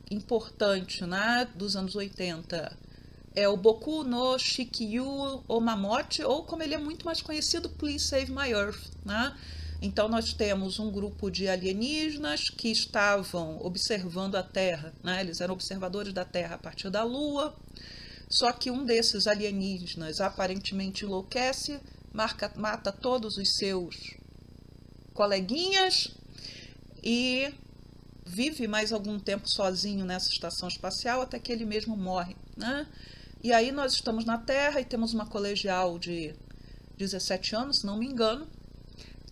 importante, né, dos anos 80 é o Boku no Shikyu Omamote, ou como ele é muito mais conhecido, Please Save My Earth, né? Então nós temos um grupo de alienígenas que estavam observando a Terra, né? Eles eram observadores da Terra a partir da Lua, só que um desses alienígenas aparentemente enlouquece, mata todos os seus coleguinhas e vive mais algum tempo sozinho nessa estação espacial até que ele mesmo morre, né? E aí nós estamos na Terra e temos uma colegial de 17 anos, se não me engano,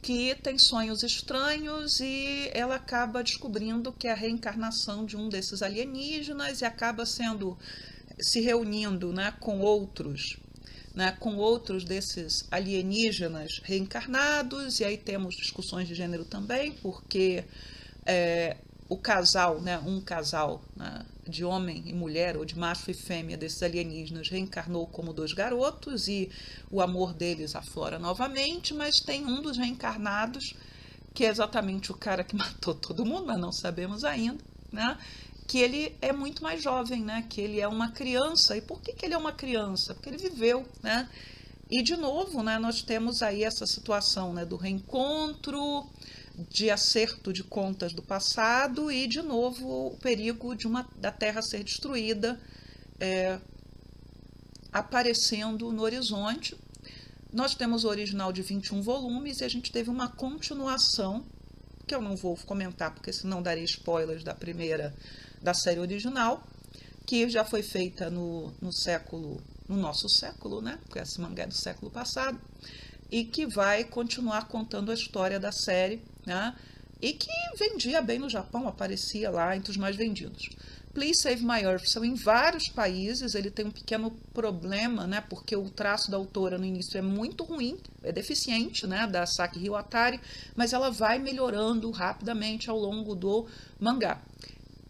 que tem sonhos estranhos e ela acaba descobrindo que é a reencarnação de um desses alienígenas e acaba se reunindo, né, com outros desses alienígenas reencarnados, e aí temos discussões de gênero também, porque o casal, né, um casal, né, de homem e mulher, ou de macho e fêmea desses alienígenas reencarnou como 2 garotos e o amor deles aflora novamente, mas tem um dos reencarnados, que é exatamente o cara que matou todo mundo, mas não sabemos ainda, né, que ele é muito mais jovem, né, que ele é uma criança. E por que ele é uma criança? Porque ele viveu, né? E, de novo, né, nós temos aí essa situação, né, do reencontro, de acerto de contas do passado e, de novo, o perigo da Terra ser destruída aparecendo no horizonte. Nós temos o original de 21 volumes e a gente teve uma continuação, que eu não vou comentar porque senão darei spoilers da série original, que já foi feita no nosso século, né? Porque esse mangá é do século passado, e que vai continuar contando a história da série, né? E que vendia bem no Japão, aparecia lá entre os mais vendidos. Please Save My Earth são em vários países, ele tem um pequeno problema, né? Porque o traço da autora no início é muito ruim, é deficiente, né? Da Saki Hiwatari, mas ela vai melhorando rapidamente ao longo do mangá.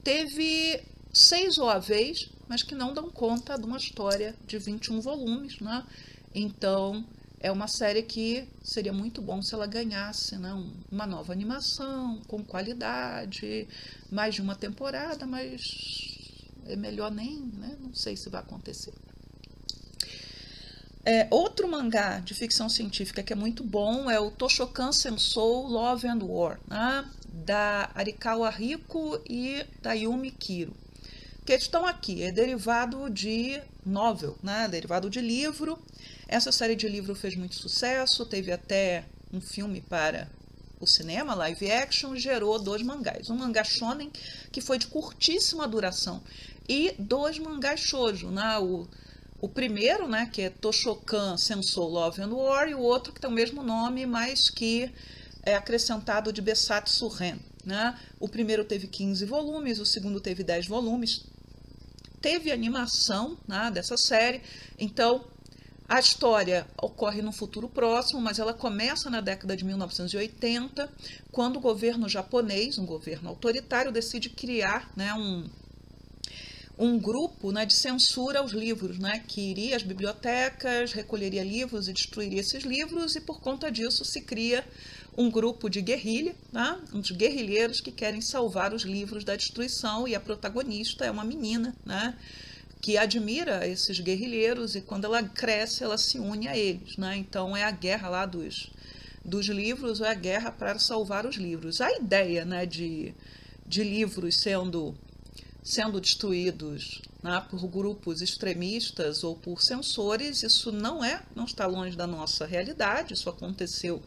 Teve 6 OAVs, mas que não dão conta de uma história de 21 volumes, né? Então, é uma série que seria muito bom se ela ganhasse, né, uma nova animação, com qualidade, mais de uma temporada, mas é melhor nem, né? Não sei se vai acontecer. Outro mangá de ficção científica que é muito bom é o Toshokan Sensou Love and War, né, da Arikawa Riko e da Yumi Kiro, que estão aqui, é derivado de novel, né, derivado de livro. Essa série de livro fez muito sucesso, teve até um filme para o cinema, live action, gerou 2 mangás. Um mangá shonen, que foi de curtíssima duração, e 2 mangás shoujo, né, o primeiro, né, que é Toshokan Sensou Love and War, e o outro que tem o mesmo nome, mas que é acrescentado de Besatsu Ren, né? O primeiro teve 15 volumes, o segundo teve 10 volumes. Teve animação, né, dessa série, então a história ocorre no futuro próximo, mas ela começa na década de 1980, quando o governo japonês, um governo autoritário, decide criar, né, um grupo, né, de censura aos livros, né, que iria às bibliotecas, recolheria livros e destruiria esses livros, e por conta disso se cria um grupo de guerrilha, né, uns guerrilheiros que querem salvar os livros da destruição, e a protagonista é uma menina, né, que admira esses guerrilheiros, e quando ela cresce ela se une a eles, né, então é a guerra lá dos livros, é a guerra para salvar os livros. A ideia, né, de livros sendo destruídos, né, por grupos extremistas ou por censores, isso não está longe da nossa realidade. Isso aconteceu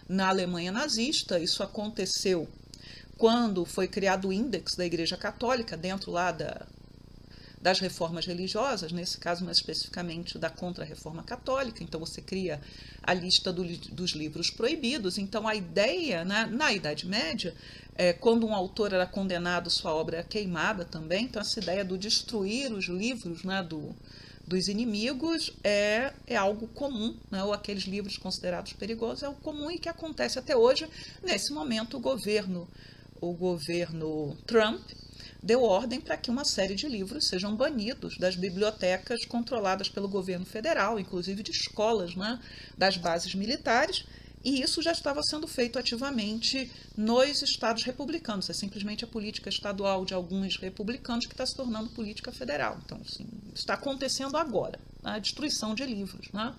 na Alemanha nazista, isso aconteceu quando foi criado o Índex da Igreja Católica, dentro lá das reformas religiosas, nesse caso mais especificamente da Contra-Reforma Católica. Então você cria a lista dos livros proibidos. Então a ideia, né, na Idade Média, quando um autor era condenado, sua obra era queimada também. Então essa ideia do destruir os livros, né, dos inimigos é algo comum, né, ou aqueles livros considerados perigosos é algo comum e que acontece até hoje. Nesse momento o governo Trump deu ordem para que uma série de livros sejam banidos das bibliotecas controladas pelo governo federal, inclusive de escolas, né, das bases militares, e isso já estava sendo feito ativamente nos estados republicanos. É simplesmente a política estadual de alguns republicanos que está se tornando política federal. Então, assim, está acontecendo agora, né, a destruição de livros, né?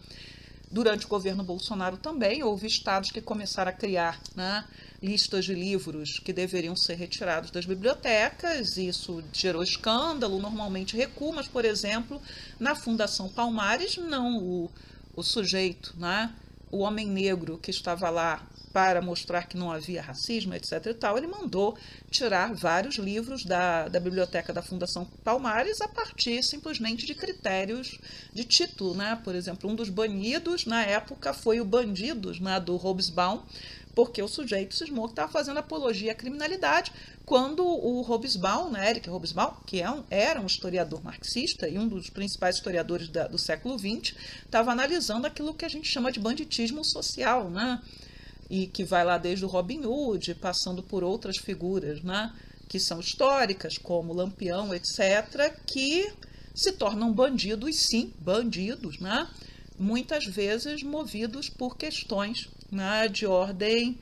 Durante o governo Bolsonaro também houve estados que começaram a criar, né, listas de livros que deveriam ser retirados das bibliotecas. Isso gerou escândalo, normalmente recuo, mas, por exemplo, na Fundação Palmares, não o sujeito, né, o homem negro que estava lá para mostrar que não havia racismo, etc. e tal, ele mandou tirar vários livros da biblioteca da Fundação Palmares a partir simplesmente de critérios de título, né? Por exemplo, um dos banidos na época foi o Bandidos, né, do Hobsbawm, porque o sujeito cismou que estava fazendo apologia à criminalidade, quando o Hobsbawm, né, Eric Hobsbawm, que era um historiador marxista e um dos principais historiadores do século XX, estava analisando aquilo que a gente chama de banditismo social, né? E que vai lá desde o Robin Hood, passando por outras figuras, né, que são históricas, como Lampião, etc., que se tornam bandidos, sim, bandidos, né, muitas vezes movidos por questões, né, de ordem,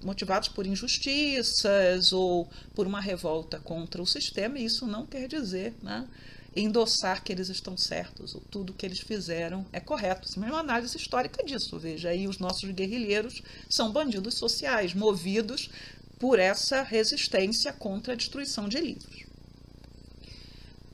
motivados por injustiças ou por uma revolta contra o sistema. E isso não quer dizer, né, endossar que eles estão certos, ou tudo que eles fizeram é correto. Isso é uma análise histórica disso. Veja, aí os nossos guerrilheiros são bandidos sociais, movidos por essa resistência contra a destruição de livros.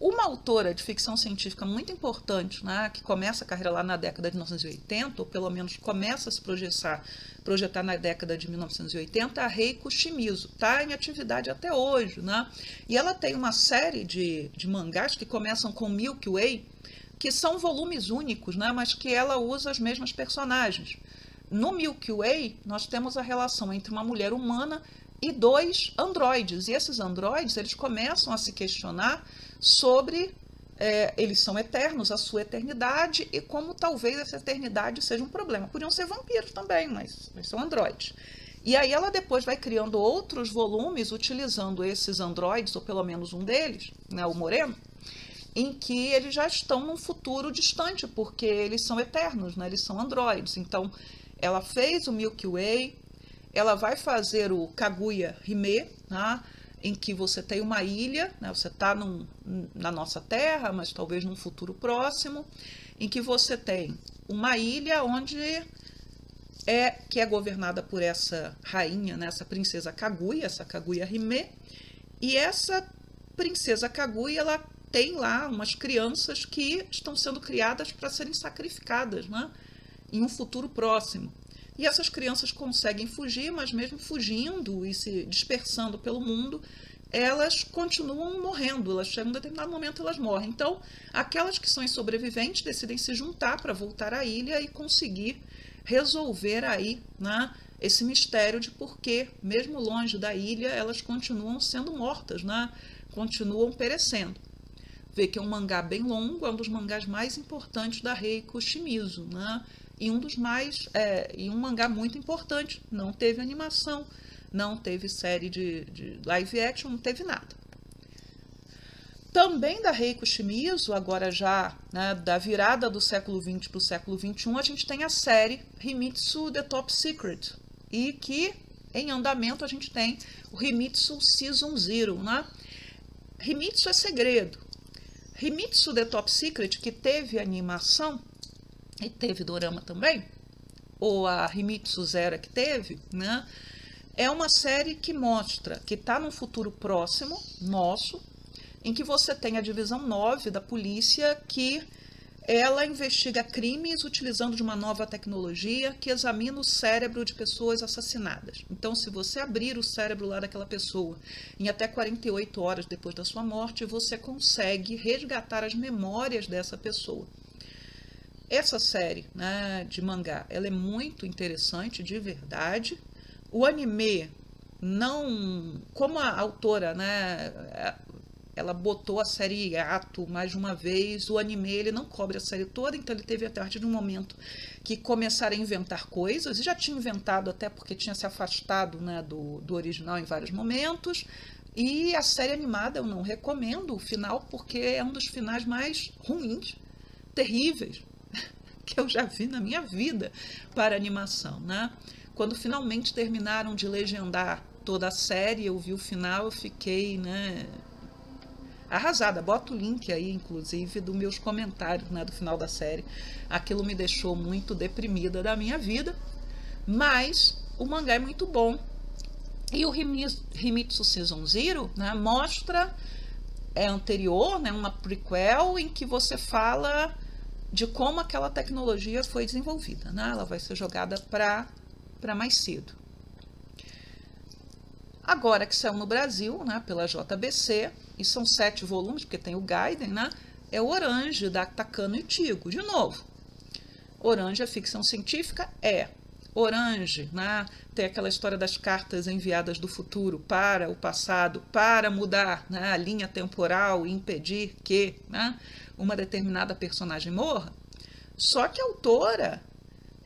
Uma autora de ficção científica muito importante, né, que começa a carreira lá na década de 1980, ou pelo menos começa a se projetar na década de 1980, a Reiko Shimizu, está em atividade até hoje, né? E ela tem uma série de mangás que começam com Milky Way, que são volumes únicos, né, mas que ela usa as mesmas personagens. No Milky Way, nós temos a relação entre uma mulher humana e dois androides, e esses androides eles começam a se questionar sobre eles são eternos, a sua eternidade, e como talvez essa eternidade seja um problema. Podiam ser vampiros também, mas são androides. E aí ela depois vai criando outros volumes utilizando esses androides, ou pelo menos um deles, né, o Moreno, em que eles já estão num futuro distante, porque eles são eternos, né, eles são androides. Então, ela fez o Milky Way, ela vai fazer o Kaguya Hime, né, em que você tem uma ilha, né, você está na nossa Terra, mas talvez num futuro próximo, em que você tem uma ilha onde que é governada por essa rainha, né, essa princesa Kaguya, essa Kaguya Hime, e essa princesa Kaguya, ela tem lá umas crianças que estão sendo criadas para serem sacrificadas, né, em um futuro próximo. E essas crianças conseguem fugir, mas mesmo fugindo e se dispersando pelo mundo, elas continuam morrendo. Elas chegam a um determinado momento, elas morrem. Então, aquelas que são sobreviventes decidem se juntar para voltar à ilha e conseguir resolver aí, né, esse mistério de por que, mesmo longe da ilha, elas continuam sendo mortas, né, continuam perecendo. Vê que é um mangá bem longo, é um dos mangás mais importantes da Reiko Shimizu, né? E um mangá muito importante. Não teve animação, não teve série de live action, não teve nada. Também da Reiko Shimizu, agora já, né, da virada do século XX para o século XXI, a gente tem a série Himitsu The Top Secret, e que em andamento a gente tem o Himitsu Season Zero, né? Himitsu é segredo. Himitsu The Top Secret, que teve animação e teve dorama também, ou a Himitsu Zero que teve, né? É uma série que mostra que está num futuro próximo, nosso, em que você tem a divisão 9 da polícia, que ela investiga crimes utilizando de uma nova tecnologia que examina o cérebro de pessoas assassinadas. Então, se você abrir o cérebro lá daquela pessoa em até 48 horas depois da sua morte, você consegue resgatar as memórias dessa pessoa. Essa série, né, de mangá, ela é muito interessante, de verdade. O anime não... Como a autora, né, ela botou a série em ato mais de uma vez, o anime ele não cobre a série toda, então ele teve a partir de um momento que começaram a inventar coisas, e já tinha inventado até porque tinha se afastado, né, do original em vários momentos, e a série animada eu não recomendo o final, porque é um dos finais mais ruins, terríveis, que eu já vi na minha vida para animação, né? Quando finalmente terminaram de legendar toda a série, eu vi o final, eu fiquei, né, arrasada. Bota o link aí, inclusive, dos meus comentários, né, do final da série. Aquilo me deixou muito deprimida da minha vida, mas o mangá é muito bom. E o Himitsu Season Zero, né, mostra, é anterior, né, uma prequel em que você fala de como aquela tecnologia foi desenvolvida, né? Ela vai ser jogada para mais cedo. Agora que saiu no Brasil, né, pela JBC, e são 7 volumes, porque tem o Gaiden, né? É o Orange, da Takano Ichigo. De novo, Orange é ficção científica? É. Orange, né, tem aquela história das cartas enviadas do futuro para o passado, para mudar, né, a linha temporal e impedir que, né, uma determinada personagem morra. Só que a autora,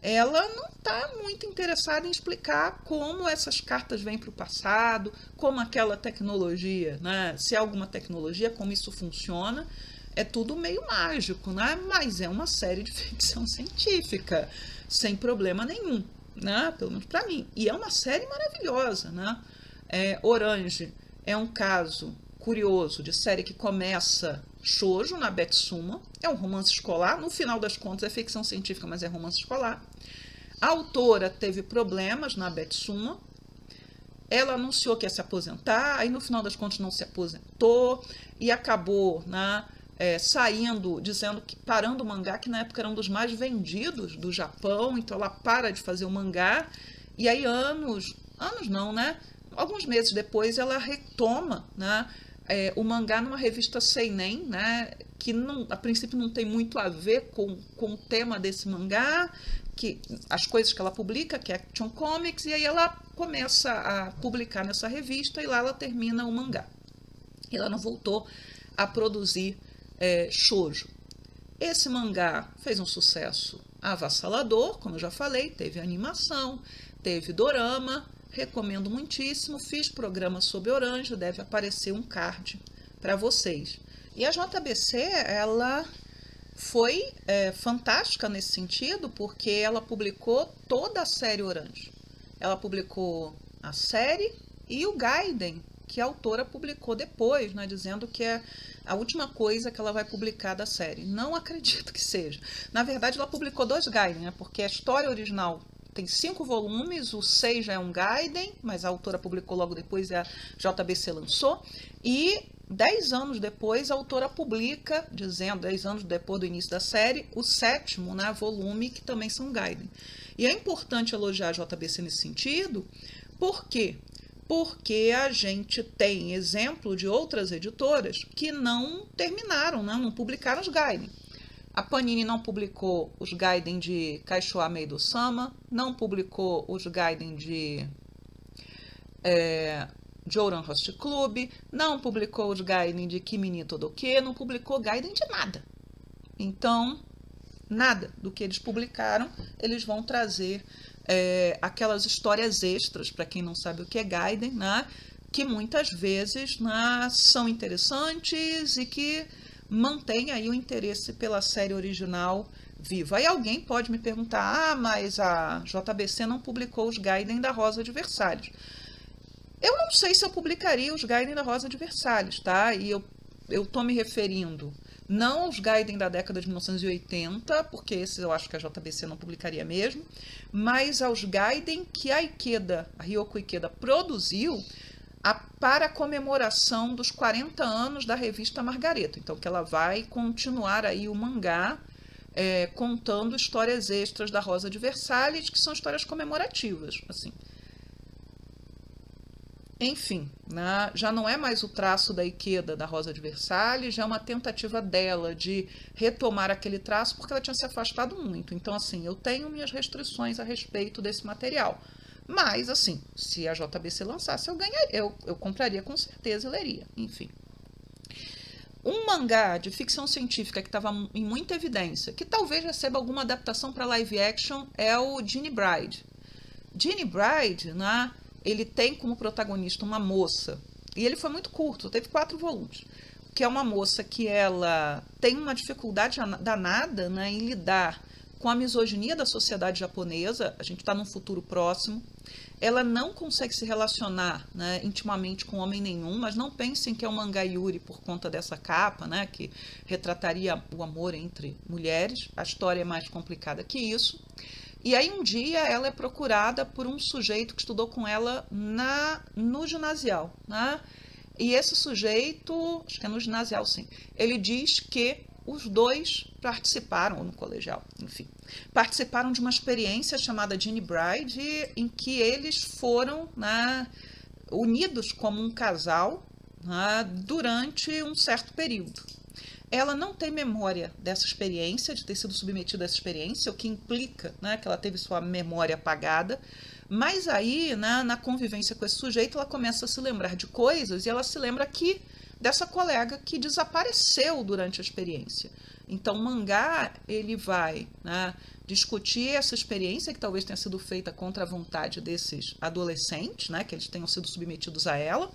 ela não está muito interessada em explicar como essas cartas vêm para o passado, como aquela tecnologia, né, se é alguma tecnologia, como isso funciona. É tudo meio mágico, né? Mas é uma série de ficção científica, sem problema nenhum, né? Pelo menos para mim. E é uma série maravilhosa, né? Orange é um caso curioso de série que começa shoujo na Betsuma, é um romance escolar, no final das contas é ficção científica, mas é romance escolar. A autora teve problemas na Betsuma, ela anunciou que ia se aposentar, aí no final das contas não se aposentou e acabou, né, saindo, dizendo que parando o mangá, que na época era um dos mais vendidos do Japão, então ela para de fazer o mangá, e aí anos não, né? Alguns meses depois ela retoma, né, o mangá numa revista seinen, né, que não, a princípio não tem muito a ver com o tema desse mangá, que as coisas que ela publica, que é Action Comics, e aí ela começa a publicar nessa revista e lá ela termina o mangá. E ela não voltou a produzir shoujo. Esse mangá fez um sucesso avassalador, como eu já falei, teve animação, teve dorama, recomendo muitíssimo, fiz programa sobre Orange, deve aparecer um card para vocês. E a JBC, ela foi fantástica nesse sentido, porque ela publicou toda a série Orange. Ela publicou a série e o Gaiden, que a autora publicou depois, né, dizendo que é a última coisa que ela vai publicar da série. Não acredito que seja. Na verdade, ela publicou 2 Gaiden, né, porque a história original tem 5 volumes, o 6 já é um Gaiden, mas a autora publicou logo depois e a JBC lançou. E 10 anos depois, a autora publica, dizendo, 10 anos depois do início da série, o 7º, né, volume, que também são Gaiden. E é importante elogiar a JBC nesse sentido, por quê? Porque a gente tem exemplo de outras editoras que não terminaram, né, não publicaram os Gaiden. A Panini não publicou os Gaiden de Kaishowa Meidou-sama, não publicou os Gaiden de Jouran Host Club, não publicou os Gaiden de Kimi ni Todoke, não publicou Gaiden de nada. Então, nada do que eles publicaram, eles vão trazer aquelas histórias extras, para quem não sabe o que é Gaiden, né? que muitas vezes, né, são interessantes e que mantém aí o interesse pela série original viva. Aí alguém pode me perguntar, mas a JBC não publicou os Gaiden da Rosa de Versalhes. Eu não sei se eu publicaria os Gaiden da Rosa de Versalhes, tá? E eu estou me referindo não aos Gaiden da década de 1980, porque esses eu acho que a JBC não publicaria mesmo, mas aos Gaiden que a Ikeda, a Ryoko Ikeda, produziu para a comemoração dos 40 anos da revista Margareto. Então, que ela vai continuar aí o mangá contando histórias extras da Rosa de Versalhes, que são histórias comemorativas, assim. Enfim, né, já não é mais o traço da Ikeda da Rosa de Versalhes, já é uma tentativa dela de retomar aquele traço, porque ela tinha se afastado muito. Então, assim, eu tenho minhas restrições a respeito desse material. Mas, assim, se a JBC lançasse, eu compraria com certeza e leria. Enfim. Um mangá de ficção científica que estava em muita evidência, que talvez receba alguma adaptação para live action, é o Ginny Bride. Ginny Bride, né, ele tem como protagonista uma moça, e ele foi muito curto, teve 4 volumes, que é uma moça que ela tem uma dificuldade danada, né, em lidar com a misoginia da sociedade japonesa. A gente está num futuro próximo. Ela não consegue se relacionar, né, intimamente com homem nenhum, mas não pensem que é um mangá yuri por conta dessa capa, né, que retrataria o amor entre mulheres. A história é mais complicada que isso. E aí um dia ela é procurada por um sujeito que estudou com ela no ginasial, né? E esse sujeito, acho que é no ginasial, sim, ele diz que os dois participaram, ou no colegial, enfim, participaram de uma experiência chamada Ginny Bride, em que eles foram, né, unidos como um casal, né, durante um certo período. Ela não tem memória dessa experiência, de ter sido submetida a essa experiência, o que implica, né, que ela teve sua memória apagada, mas aí, né, na convivência com esse sujeito, ela começa a se lembrar de coisas, e ela se lembra que dessa colega que desapareceu durante a experiência. Então, o mangá, ele vai, né, discutir essa experiência que talvez tenha sido feita contra a vontade desses adolescentes, né, que eles tenham sido submetidos a ela,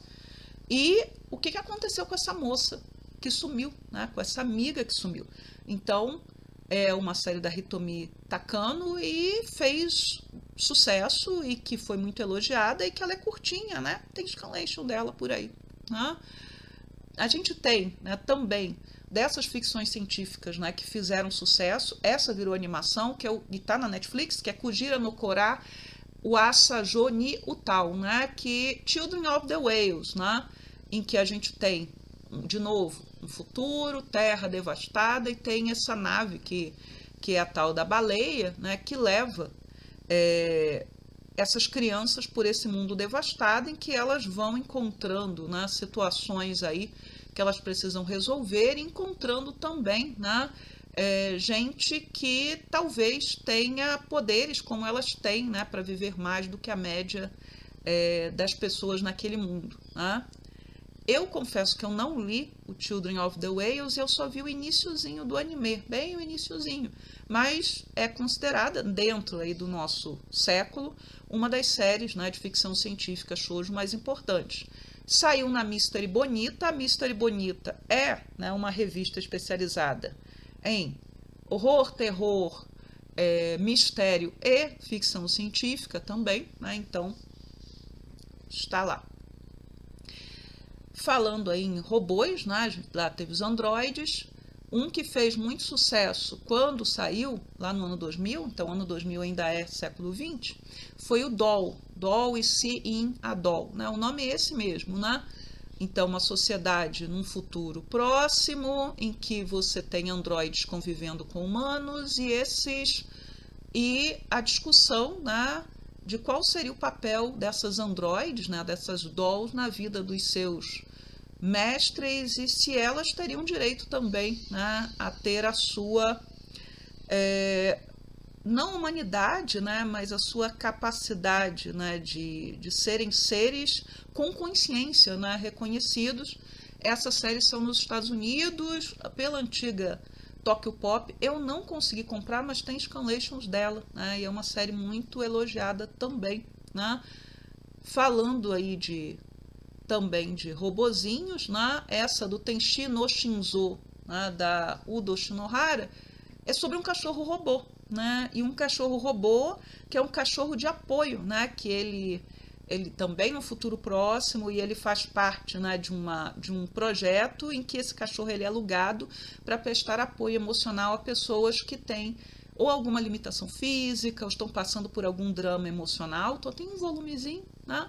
e o que aconteceu com essa moça que sumiu, né, com essa amiga que sumiu. Então, é uma série da Hitomi Takano e fez sucesso e que foi muito elogiada e que ela é curtinha, né? Tem scanlation dela por aí, né? A gente tem, né, também dessas ficções científicas, né, que fizeram sucesso. Essa virou animação, que está na Netflix, que é Kujira no Kora Uasajo ni Utao, né, que Children of the Whales, né, em que a gente tem, de novo, um futuro, terra devastada, e tem essa nave que é a tal da baleia, né, que leva essas crianças por esse mundo devastado, em que elas vão encontrando, né, situações aí que elas precisam resolver, encontrando também, né, gente que talvez tenha poderes como elas têm, né, para viver mais do que a média das pessoas naquele mundo, né? Eu confesso que eu não li o Children of the Whales, eu só vi o iniciozinho do anime, bem o iniciozinho, mas é considerada, dentro aí do nosso século, uma das séries, né, de ficção científica shoujo mais importantes. Saiu na Mystery Bonita. A Mystery Bonita é, né, uma revista especializada em horror, terror, mistério e ficção científica também, né, então está lá. Falando aí em robôs, né, lá teve os androides. Um que fez muito sucesso quando saiu, lá no ano 2000, então ano 2000 ainda é século XX, foi o Doll, Doll e See-in a Doll, né? O nome é esse mesmo, né? Então, uma sociedade num futuro próximo, em que você tem androides convivendo com humanos, e a discussão, né, de qual seria o papel dessas androides, né, dessas dolls na vida dos seus mestres, e se elas teriam direito também, né, a ter a sua não humanidade, né, mas a sua capacidade, né, de serem seres com consciência, né, reconhecidos. Essas séries são nos Estados Unidos, pela antiga Tokyo Pop. Eu não consegui comprar, mas tem scanlations dela, né, e é uma série muito elogiada também, né. Falando aí de também de robozinhos, né? Essa do Tenshi no Shinzo, né? Da Udo Shinohara, é sobre um cachorro robô, né? E um cachorro robô que é um cachorro de apoio, né? Que ele também no futuro próximo, e ele faz parte, né, de um projeto em que esse cachorro ele é alugado para prestar apoio emocional a pessoas que têm ou alguma limitação física, ou estão passando por algum drama emocional. Então tem um volumezinho, né?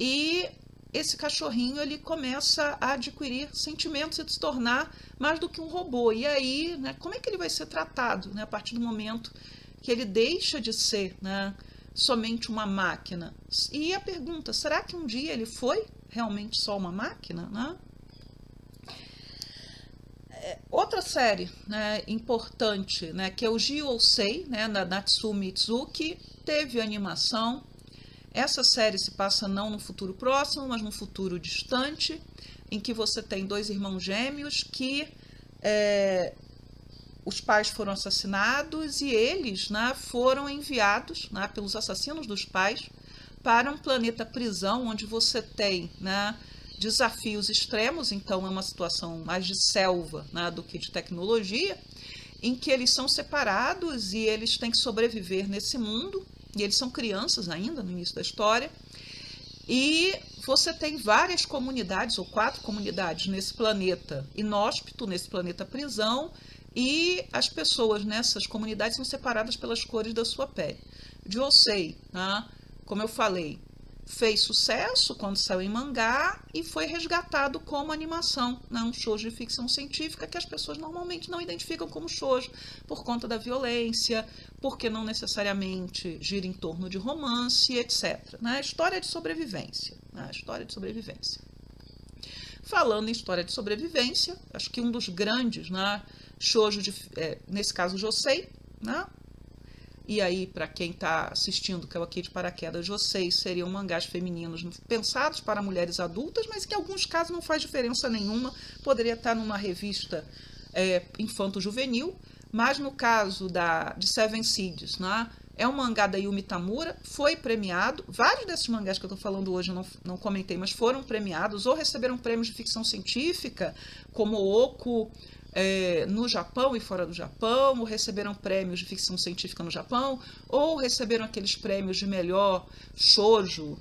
E esse cachorrinho ele começa a adquirir sentimentos e se tornar mais do que um robô. E aí, né, como é que ele vai ser tratado, né, a partir do momento que ele deixa de ser, né, somente uma máquina? E a pergunta, será que um dia ele foi realmente só uma máquina, né? Outra série, né, importante, né, que é o Jihousei, né, da Natsumi Mitsuki, teve animação. Essa série se passa não no futuro próximo, mas no futuro distante, em que você tem dois irmãos gêmeos que os pais foram assassinados e eles, né, foram enviados, né, pelos assassinos dos pais para um planeta prisão, onde você tem, né, desafios extremos. Então é uma situação mais de selva, né, do que de tecnologia, em que eles são separados e eles têm que sobreviver nesse mundo, e eles são crianças ainda no início da história, e você tem várias comunidades, ou 4 comunidades nesse planeta inóspito, nesse planeta prisão, e as pessoas nessas comunidades são separadas pelas cores da sua pele. Jihousei, né, como eu falei, fez sucesso quando saiu em mangá e foi resgatado como animação, né? Um shoujo de ficção científica que as pessoas normalmente não identificam como shoujo por conta da violência, porque não necessariamente gira em torno de romance, etc. Né? História de sobrevivência. Né? História de sobrevivência. Falando em história de sobrevivência, acho que um dos grandes, né, shoujo, nesse caso, Josei, né? E aí, para quem está assistindo, que é o aqui de paraquedas, Josei, seriam mangás femininos pensados para mulheres adultas, mas que em alguns casos não faz diferença nenhuma, poderia estar numa revista infanto-juvenil, mas no caso de Seven Seeds, né, é um mangá da Yumi Tamura, foi premiado, vários desses mangás que eu estou falando hoje eu não comentei, mas foram premiados ou receberam prêmios de ficção científica, como Oku, no Japão e fora do Japão, ou receberam prêmios de ficção científica no Japão, ou receberam aqueles prêmios de melhor shoujo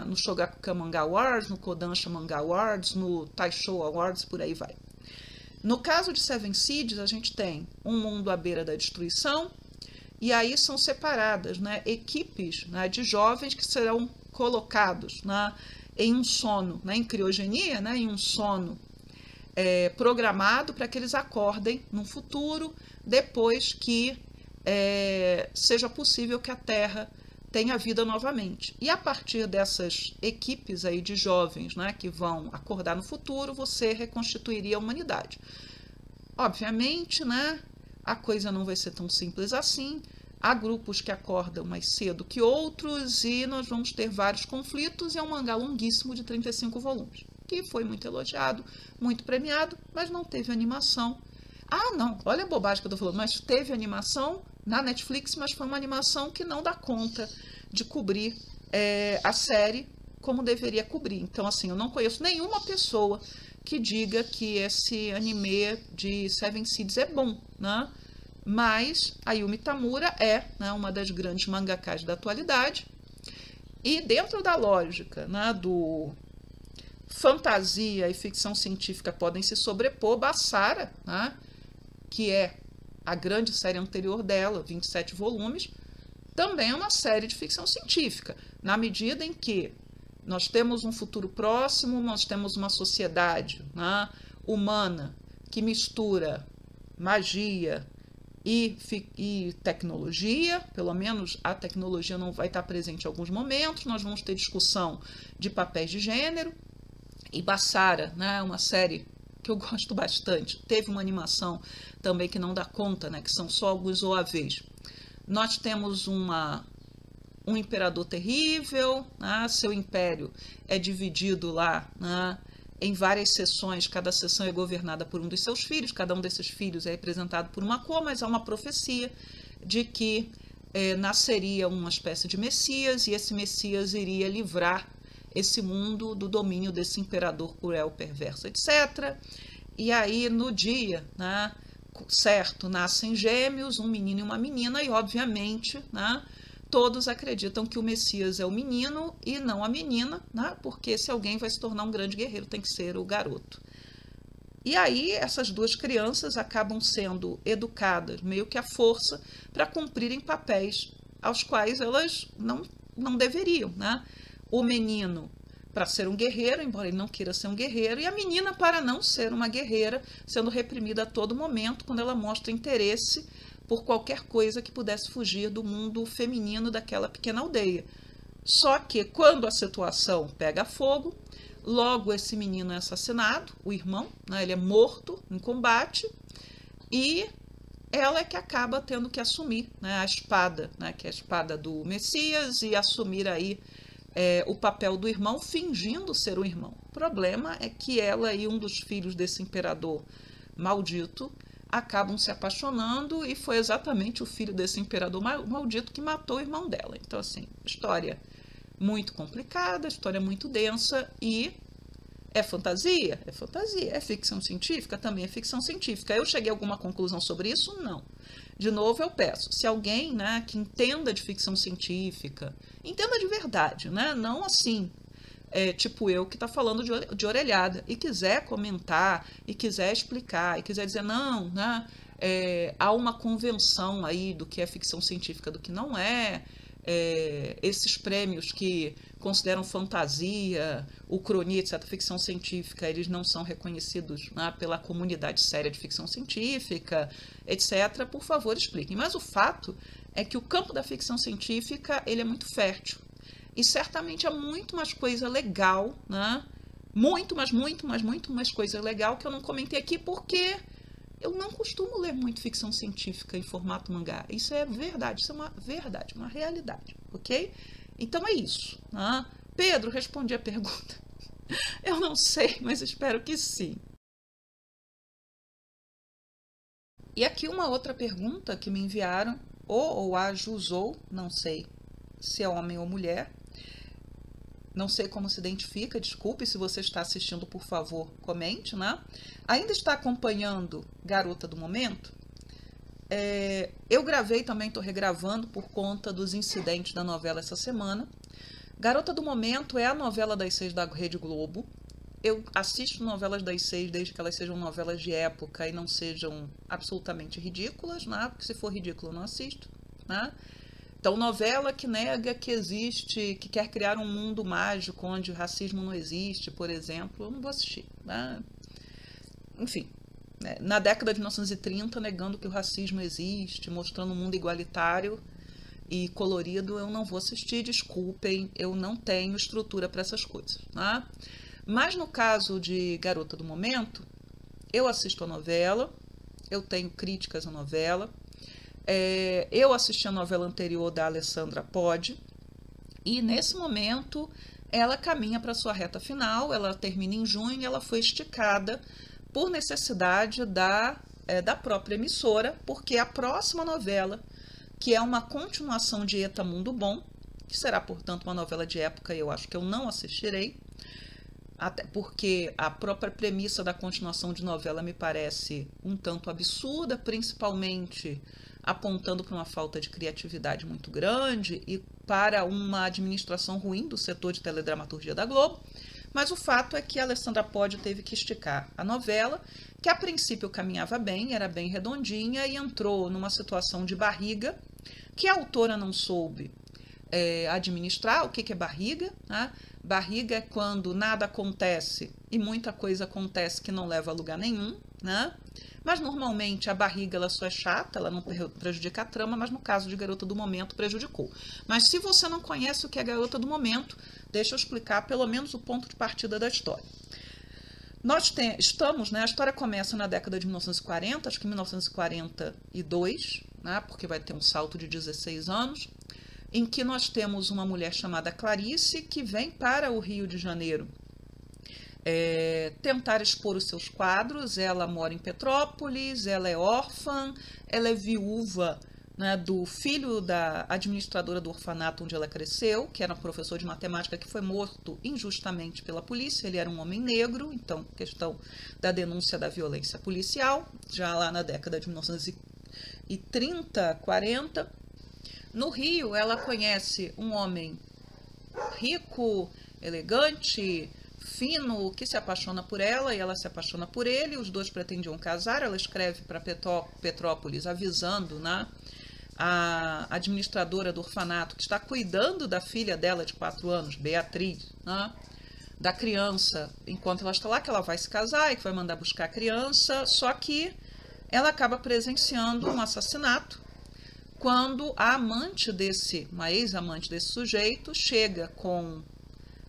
no Shogakukan Manga Awards, no Kodansha Manga Awards, no Taisho Awards, por aí vai. No caso de Seven Seeds, a gente tem um mundo à beira da destruição, e aí são separadas, né, equipes, né, de jovens que serão colocados, né, em um sono, né, em criogenia, né, em um sono programado para que eles acordem no futuro, depois que seja possível que a Terra tenha vida novamente. E a partir dessas equipes aí de jovens, né, que vão acordar no futuro, você reconstituiria a humanidade. Obviamente, né, a coisa não vai ser tão simples assim. Há grupos que acordam mais cedo que outros e nós vamos ter vários conflitos. E é um mangá longuíssimo de 35 volumes. Que foi muito elogiado, muito premiado, mas não teve animação. Ah, não, olha a bobagem que eu estou falando, mas teve animação na Netflix, mas foi uma animação que não dá conta de cobrir a série como deveria cobrir. Então, assim, eu não conheço nenhuma pessoa que diga que esse anime de Seven Seeds é bom, né? Mas a Yumi Tamura né, uma das grandes mangakas da atualidade, e dentro da lógica, né, do fantasia e ficção científica podem se sobrepor, Basara, né, que é a grande série anterior dela, 27 volumes, também é uma série de ficção científica, na medida em que nós temos um futuro próximo, nós temos uma sociedade, né, humana que mistura magia e tecnologia. Pelo menos a tecnologia não vai estar presente em alguns momentos, nós vamos ter discussão de papéis de gênero. E Basara, né, uma série que eu gosto bastante, teve uma animação também que não dá conta, né, que são só alguns OAVs. Nós temos um imperador terrível, né, seu império é dividido lá, né, em várias seções, cada seção é governada por um dos seus filhos, cada um desses filhos é representado por uma cor, mas há uma profecia de que nasceria uma espécie de Messias, e esse Messias iria livrar esse mundo do domínio desse imperador cruel, perverso, etc. E aí, no dia, né, certo, nascem gêmeos, um menino e uma menina, e obviamente, né, todos acreditam que o Messias é o menino e não a menina, né, porque se alguém vai se tornar um grande guerreiro tem que ser o garoto. E aí essas duas crianças acabam sendo educadas meio que à força para cumprirem papéis aos quais elas não deveriam, né? O menino para ser um guerreiro, embora ele não queira ser um guerreiro, e a menina para não ser uma guerreira, sendo reprimida a todo momento quando ela mostra interesse por qualquer coisa que pudesse fugir do mundo feminino daquela pequena aldeia. Só que quando a situação pega fogo, logo esse menino é assassinado, o irmão, né, ele é morto em combate, e ela é que acaba tendo que assumir, né, a espada, né, que é a espada do Messias, e assumir aí o papel do irmão, fingindo ser o irmão. O problema é que ela e um dos filhos desse imperador maldito acabam se apaixonando, e foi exatamente o filho desse imperador maldito que matou o irmão dela. Então, assim, história muito complicada, história muito densa, e é fantasia? É fantasia. É ficção científica? Também é ficção científica. Eu cheguei a alguma conclusão sobre isso? Não. De novo, eu peço, se alguém, né, que entenda de ficção científica, entenda de verdade, né, não assim, tipo eu que está falando de orelhada, e quiser comentar, e quiser explicar, e quiser dizer, não, né, há uma convenção aí do que é ficção científica, do que não é, esses prêmios que consideram fantasia, ucronia, etc., ficção científica, eles não são reconhecidos, né, pela comunidade séria de ficção científica, etc., por favor, expliquem. Mas o fato é que o campo da ficção científica, ele é muito fértil. E certamente há muito mais coisa legal, né? Muito mais coisa legal que eu não comentei aqui, porque eu não costumo ler muito ficção científica em formato mangá. Isso é verdade, isso é uma verdade, uma realidade, ok? Então é isso. Né? Pedro, respondi a pergunta. Eu não sei, mas espero que sim. E aqui uma outra pergunta que me enviaram, ou a Jusou, não sei se é homem ou mulher, não sei como se identifica, desculpe, se você está assistindo, por favor, comente, né? Ainda está acompanhando Garota do Momento? Eu gravei também, estou regravando por conta dos incidentes da novela essa semana. Garota do Momento é a novela das 6 da Rede Globo. Eu assisto novelas das 6 desde que elas sejam novelas de época e não sejam absolutamente ridículas, né? Porque se for ridículo eu não assisto, né? Então, novela que nega que existe, que quer criar um mundo mágico onde o racismo não existe, por exemplo, eu não vou assistir, né? Enfim, na década de 1930, negando que o racismo existe, mostrando um mundo igualitário e colorido, eu não vou assistir, desculpem, eu não tenho estrutura para essas coisas, né? Mas no caso de Garota do Momento, eu assisto a novela, eu tenho críticas à novela, eu assisti a novela anterior da Alessandra Pode, e nesse momento ela caminha para sua reta final, ela termina em junho e ela foi esticada por necessidade da própria emissora, porque a próxima novela, que é uma continuação de Eta Mundo Bom, que será, portanto, uma novela de época, e eu acho que eu não assistirei, até porque a própria premissa da continuação de novela me parece um tanto absurda, principalmente apontando para uma falta de criatividade muito grande e para uma administração ruim do setor de teledramaturgia da Globo. Mas o fato é que a Alessandra Pode teve que esticar a novela, que a princípio caminhava bem, era bem redondinha, e entrou numa situação de barriga, que a autora não soube administrar. O que é barriga? Né? Barriga é quando nada acontece e muita coisa acontece que não leva a lugar nenhum, né? Mas normalmente a barriga ela só é chata, ela não prejudica a trama, mas no caso de Garota do Momento prejudicou. Mas se você não conhece o que é Garota do Momento, deixa eu explicar pelo menos o ponto de partida da história. Nós estamos, né, a história começa na década de 1940, acho que 1942, né, porque vai ter um salto de 16 anos, em que nós temos uma mulher chamada Clarice que vem para o Rio de Janeiro tentar expor os seus quadros. Ela mora em Petrópolis, ela é órfã, ela é viúva né, do filho da administradora do orfanato onde ela cresceu, que era um professor de matemática que foi morto injustamente pela polícia. Ele era um homem negro, então questão da denúncia da violência policial, já lá na década de 1930, 40. No Rio, ela conhece um homem rico, elegante, fino, que se apaixona por ela e ela se apaixona por ele. Os dois pretendiam casar. Ela escreve para Petrópolis avisando, né, a administradora do orfanato que está cuidando da filha dela de 4 anos, Beatriz, né, da criança, enquanto ela está lá, que ela vai se casar e que vai mandar buscar a criança. Só que ela acaba presenciando um assassinato quando a amante uma ex-amante desse sujeito, chega com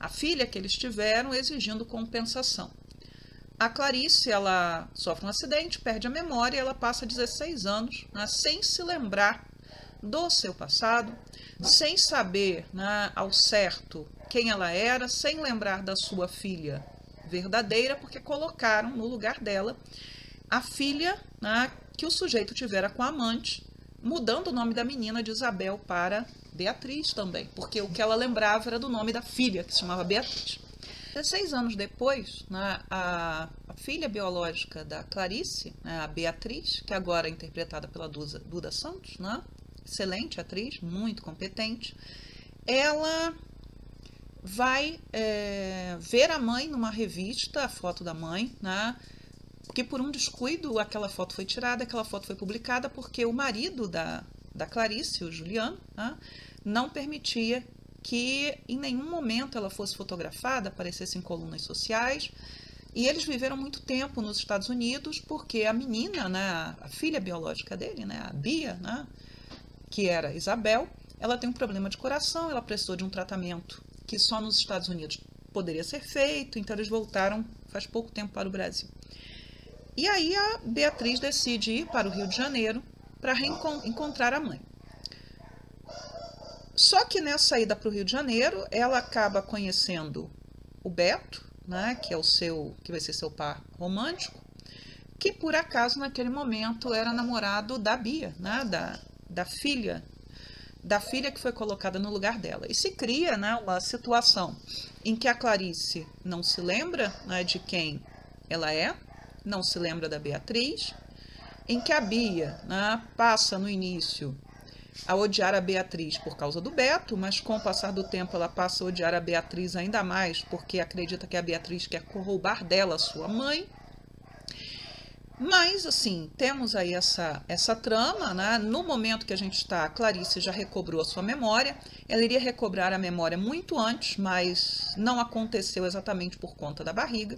a filha que eles tiveram exigindo compensação. A Clarice, ela sofre um acidente, perde a memória e ela passa 16 anos, né, sem se lembrar do seu passado, sem saber, né, ao certo quem ela era, sem lembrar da sua filha verdadeira, porque colocaram no lugar dela a filha, né, que o sujeito tivera com a amante, mudando o nome da menina de Isabel para Beatriz também, porque o que ela lembrava era do nome da filha, que se chamava Beatriz. 16 anos depois, né, a filha biológica da Clarice, né, a Beatriz, que agora é interpretada pela Duda Santos, né, excelente atriz, muito competente, ela vai ver a mãe numa revista, a foto da mãe, né, porque por um descuido aquela foto foi tirada, aquela foto foi publicada porque o marido da Clarice, o Juliano, né, não permitia que em nenhum momento ela fosse fotografada, aparecesse em colunas sociais. E eles viveram muito tempo nos Estados Unidos porque a menina, né, a filha biológica dele, né, a Bia, né, que era Isabel, ela tem um problema de coração, ela precisou de um tratamento que só nos Estados Unidos poderia ser feito, então eles voltaram faz pouco tempo para o Brasil. E aí a Beatriz decide ir para o Rio de Janeiro para encontrar a mãe. Só que nessa ida para o Rio de Janeiro, ela acaba conhecendo o Beto, né, que vai ser seu par romântico, que por acaso naquele momento era namorado da Bia, né, da filha que foi colocada no lugar dela. E se cria, né, uma situação em que a Clarice não se lembra, né, de quem ela é, não se lembra da Beatriz, em que a Bia, né, passa no início a odiar a Beatriz por causa do Beto, mas com o passar do tempo ela passa a odiar a Beatriz ainda mais porque acredita que a Beatriz quer roubar dela sua mãe. Mas, assim, temos aí essa trama, né? No momento que a gente está, a Clarice já recobrou a sua memória. Ela iria recobrar a memória muito antes, mas não aconteceu exatamente por conta da barriga.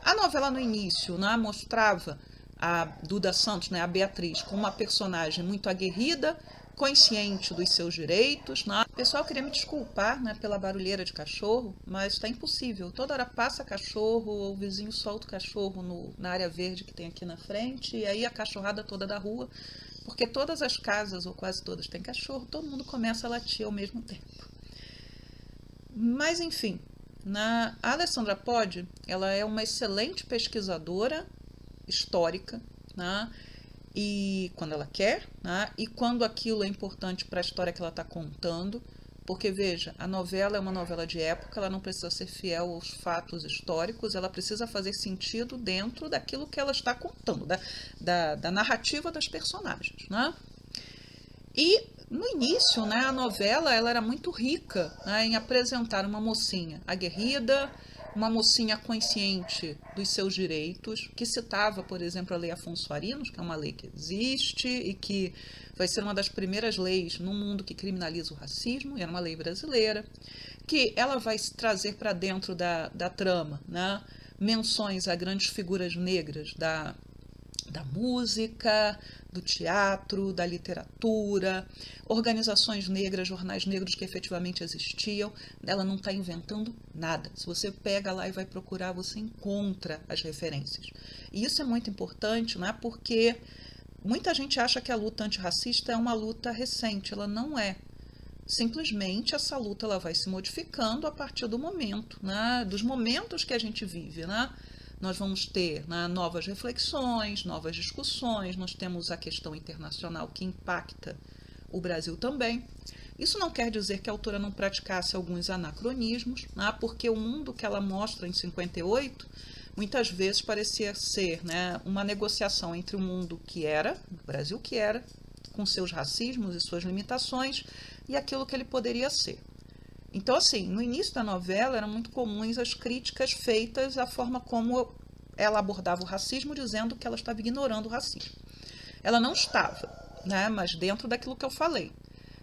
A novela no início, né, mostrava a Duda Santos, né, a Beatriz, como uma personagem muito aguerrida, consciente dos seus direitos, né? Pessoal, queria me desculpar, né, pela barulheira de cachorro, mas está impossível. Toda hora passa cachorro, o vizinho solta o cachorro na área verde que tem aqui na frente, e aí a cachorrada toda da rua, porque todas as casas, ou quase todas, têm cachorro, todo mundo começa a latir ao mesmo tempo. Mas, enfim, a Alessandra Podi, ela é uma excelente pesquisadora histórica, né? E quando ela quer, né, e quando aquilo é importante para a história que ela está contando, porque veja, a novela é uma novela de época, ela não precisa ser fiel aos fatos históricos, ela precisa fazer sentido dentro daquilo que ela está contando, da narrativa das personagens, né? E no início, né, a novela ela era muito rica, né, em apresentar uma mocinha aguerrida, uma mocinha consciente dos seus direitos, que citava, por exemplo, a Lei Afonso Arinos, que é uma lei que existe e que vai ser uma das primeiras leis no mundo que criminaliza o racismo, e era uma lei brasileira, que ela vai trazer para dentro da trama, né, menções a grandes figuras negras da música, do teatro, da literatura, organizações negras, jornais negros que efetivamente existiam. Ela não está inventando nada. Se você pega lá e vai procurar, você encontra as referências. E isso é muito importante, né? Porque muita gente acha que a luta antirracista é uma luta recente. Ela não é. Simplesmente essa luta ela vai se modificando a partir do momento, né? Dos momentos que a gente vive, né? nós vamos ter, né, novas reflexões, novas discussões, nós temos a questão internacional que impacta o Brasil também. Isso não quer dizer que a autora não praticasse alguns anacronismos, né, porque o mundo que ela mostra em 58 muitas vezes parecia ser, né, uma negociação entre o mundo que era, o Brasil que era, com seus racismos e suas limitações, e aquilo que ele poderia ser. Então, assim, no início da novela eram muito comuns as críticas feitas à forma como ela abordava o racismo, dizendo que ela estava ignorando o racismo. Ela não estava, né, mas dentro daquilo que eu falei.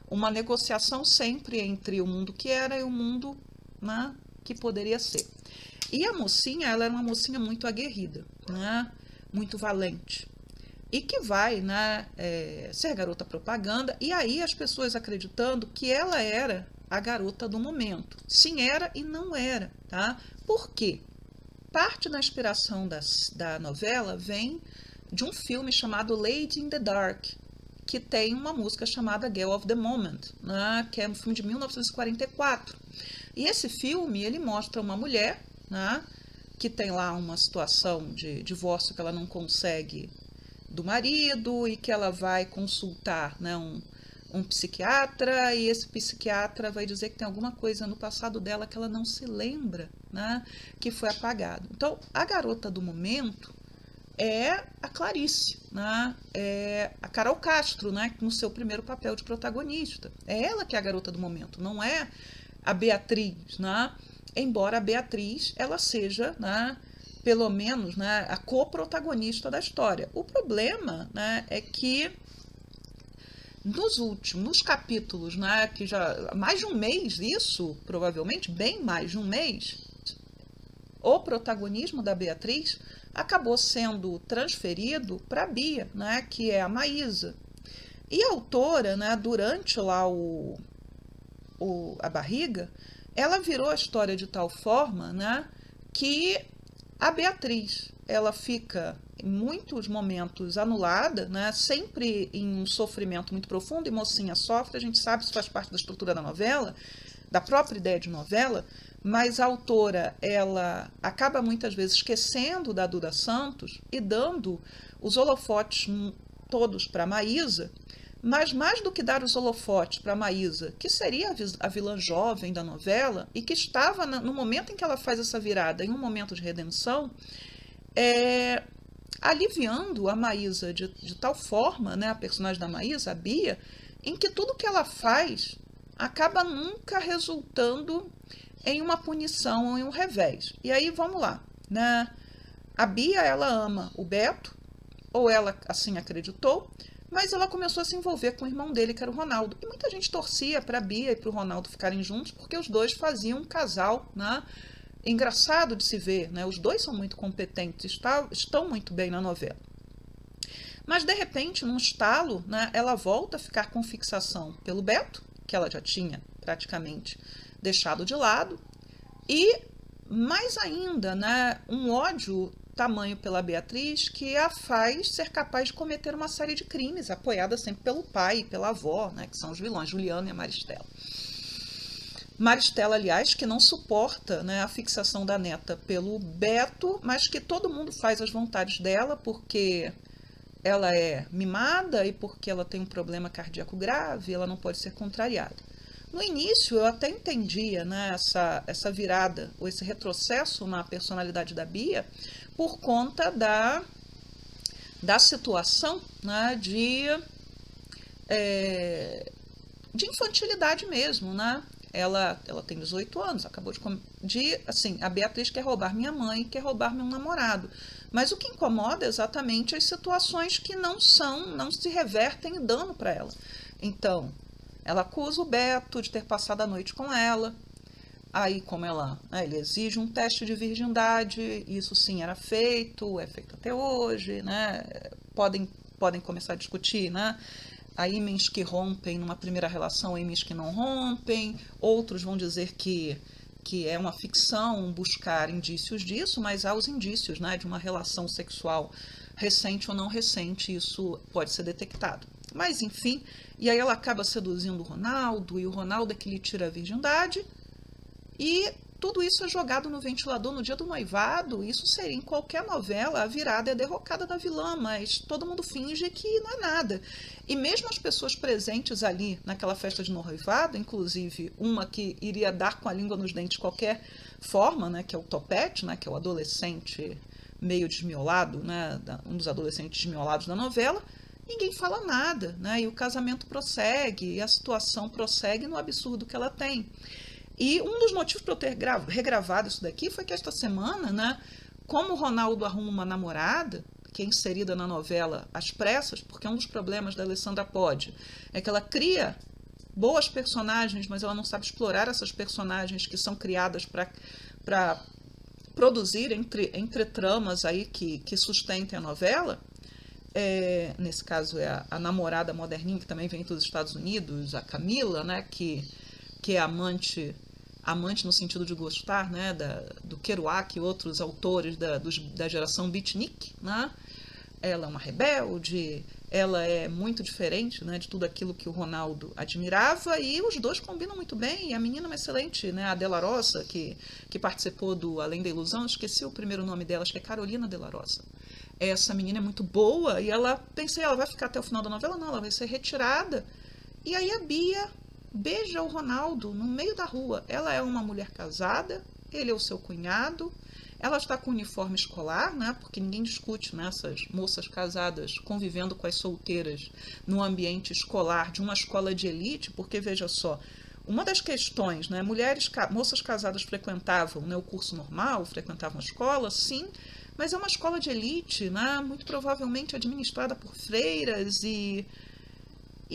Uma negociação sempre entre o mundo que era e o mundo, né, que poderia ser. E a mocinha, ela era uma mocinha muito aguerrida, né, muito valente. E que vai, né, ser garota propaganda, e aí as pessoas acreditando que ela era a garota do momento. Sim, era e não era, tá? Por quê? Parte da inspiração da novela vem de um filme chamado Lady in the Dark, que tem uma música chamada Girl of the Moment, né, que é um filme de 1944. E esse filme, ele mostra uma mulher, né, que tem lá uma situação de divórcio que ela não consegue do marido e que ela vai consultar, né, um psiquiatra, e esse psiquiatra vai dizer que tem alguma coisa no passado dela que ela não se lembra, né, que foi apagado. Então, a garota do momento é a Clarice, né, é a Carol Castro, né, no seu primeiro papel de protagonista. É ela que é a garota do momento, não é a Beatriz, né, embora a Beatriz ela seja, né, pelo menos, né, a coprotagonista da história. O problema, né, é que nos capítulos, né, que já há mais de um mês, isso provavelmente bem mais de um mês, o protagonismo da Beatriz acabou sendo transferido para a Bia, né, que é a Maísa. E a autora, né, durante lá a barriga, ela virou a história de tal forma, né, que a Beatriz, ela fica em muitos momentos anulada, né, sempre em um sofrimento muito profundo, e mocinha sofre, a gente sabe, isso faz parte da estrutura da novela, da própria ideia de novela, mas a autora, ela acaba muitas vezes esquecendo da Duda Santos e dando os holofotes todos para a Maísa, mas mais do que dar os holofotes para a Maísa, que seria a vilã jovem da novela e que estava no momento em que ela faz essa virada, em um momento de redenção, aliviando a Maísa de tal forma, né, a personagem da Maísa, a Bia, em que tudo que ela faz acaba nunca resultando em uma punição ou em um revés. E aí, vamos lá, né? A Bia, ela ama o Beto, ou ela assim acreditou, mas ela começou a se envolver com o irmão dele, que era o Ronaldo. E muita gente torcia para a Bia e para o Ronaldo ficarem juntos, porque os dois faziam um casal, né, engraçado de se ver, né? Os dois são muito competentes, estão muito bem na novela. Mas, de repente, num estalo, né, ela volta a ficar com fixação pelo Beto, que ela já tinha praticamente deixado de lado, e mais ainda, né, um ódio tamanho pela Beatriz que a faz ser capaz de cometer uma série de crimes, apoiada sempre pelo pai e pela avó, né, que são os vilões, Juliana e a Maristela. Maristela, aliás, que não suporta, né, a fixação da neta pelo Beto, mas que todo mundo faz as vontades dela porque ela é mimada e porque ela tem um problema cardíaco grave, ela não pode ser contrariada. No início, eu até entendia, né, essa virada, ou esse retrocesso na personalidade da Bia, por conta da situação, né, de infantilidade mesmo, né? Ela tem 18 anos, acabou assim, a Beatriz quer roubar minha mãe, quer roubar meu namorado. Mas o que incomoda é exatamente as situações que não se revertem em dano para ela. Então, ela acusa o Beto de ter passado a noite com ela. Aí, como ele exige um teste de virgindade, isso sim era feito, é feito até hoje, né? Podem começar a discutir, né? Há ímãs que rompem numa primeira relação, ímãs que não rompem. Outros vão dizer que é uma ficção buscar indícios disso, mas há os indícios, né, de uma relação sexual recente ou não recente, isso pode ser detectado. Mas, enfim, e aí ela acaba seduzindo o Ronaldo, e o Ronaldo é que lhe tira a virgindade, e tudo isso é jogado no ventilador no dia do noivado. Isso seria, em qualquer novela, a virada é a derrocada da vilã, mas todo mundo finge que não é nada. E mesmo as pessoas presentes ali naquela festa de noivado, inclusive uma que iria dar com a língua nos dentes de qualquer forma, né, que é o Topete, né, que é o adolescente meio desmiolado, né, um dos adolescentes desmiolados da novela, ninguém fala nada, né, e o casamento prossegue, e a situação prossegue no absurdo que ela tem. E um dos motivos para eu ter regravado isso daqui foi que esta semana, né, como o Ronaldo arruma uma namorada, que é inserida na novela às pressas, porque um dos problemas da Alessandra Pode é que ela cria boas personagens, mas ela não sabe explorar essas personagens que são criadas para produzir entre tramas aí que sustentem a novela. Nesse caso é a namorada moderninha, que também vem dos Estados Unidos, a Camila, né, que é amante no sentido de gostar, né, do Kerouac e outros autores da geração beatnik, né? Ela é uma rebelde, ela é muito diferente, né, de tudo aquilo que o Ronaldo admirava, e os dois combinam muito bem. E a menina é uma excelente, né, a Della Rosa, que participou do Além da Ilusão, esqueci o primeiro nome dela, acho que é Carolina Della Rosa. Essa menina é muito boa, e pensei, ela vai ficar até o final da novela? Não, ela vai ser retirada. E aí a Bia beija o Ronaldo no meio da rua. Ela é uma mulher casada, ele é o seu cunhado, ela está com uniforme escolar, né, porque ninguém discute, né, essas moças casadas convivendo com as solteiras no ambiente escolar de uma escola de elite, porque, veja só, uma das questões, né, moças casadas frequentavam, né, o curso normal, frequentavam a escola, sim, mas é uma escola de elite, né, muito provavelmente administrada por freiras, e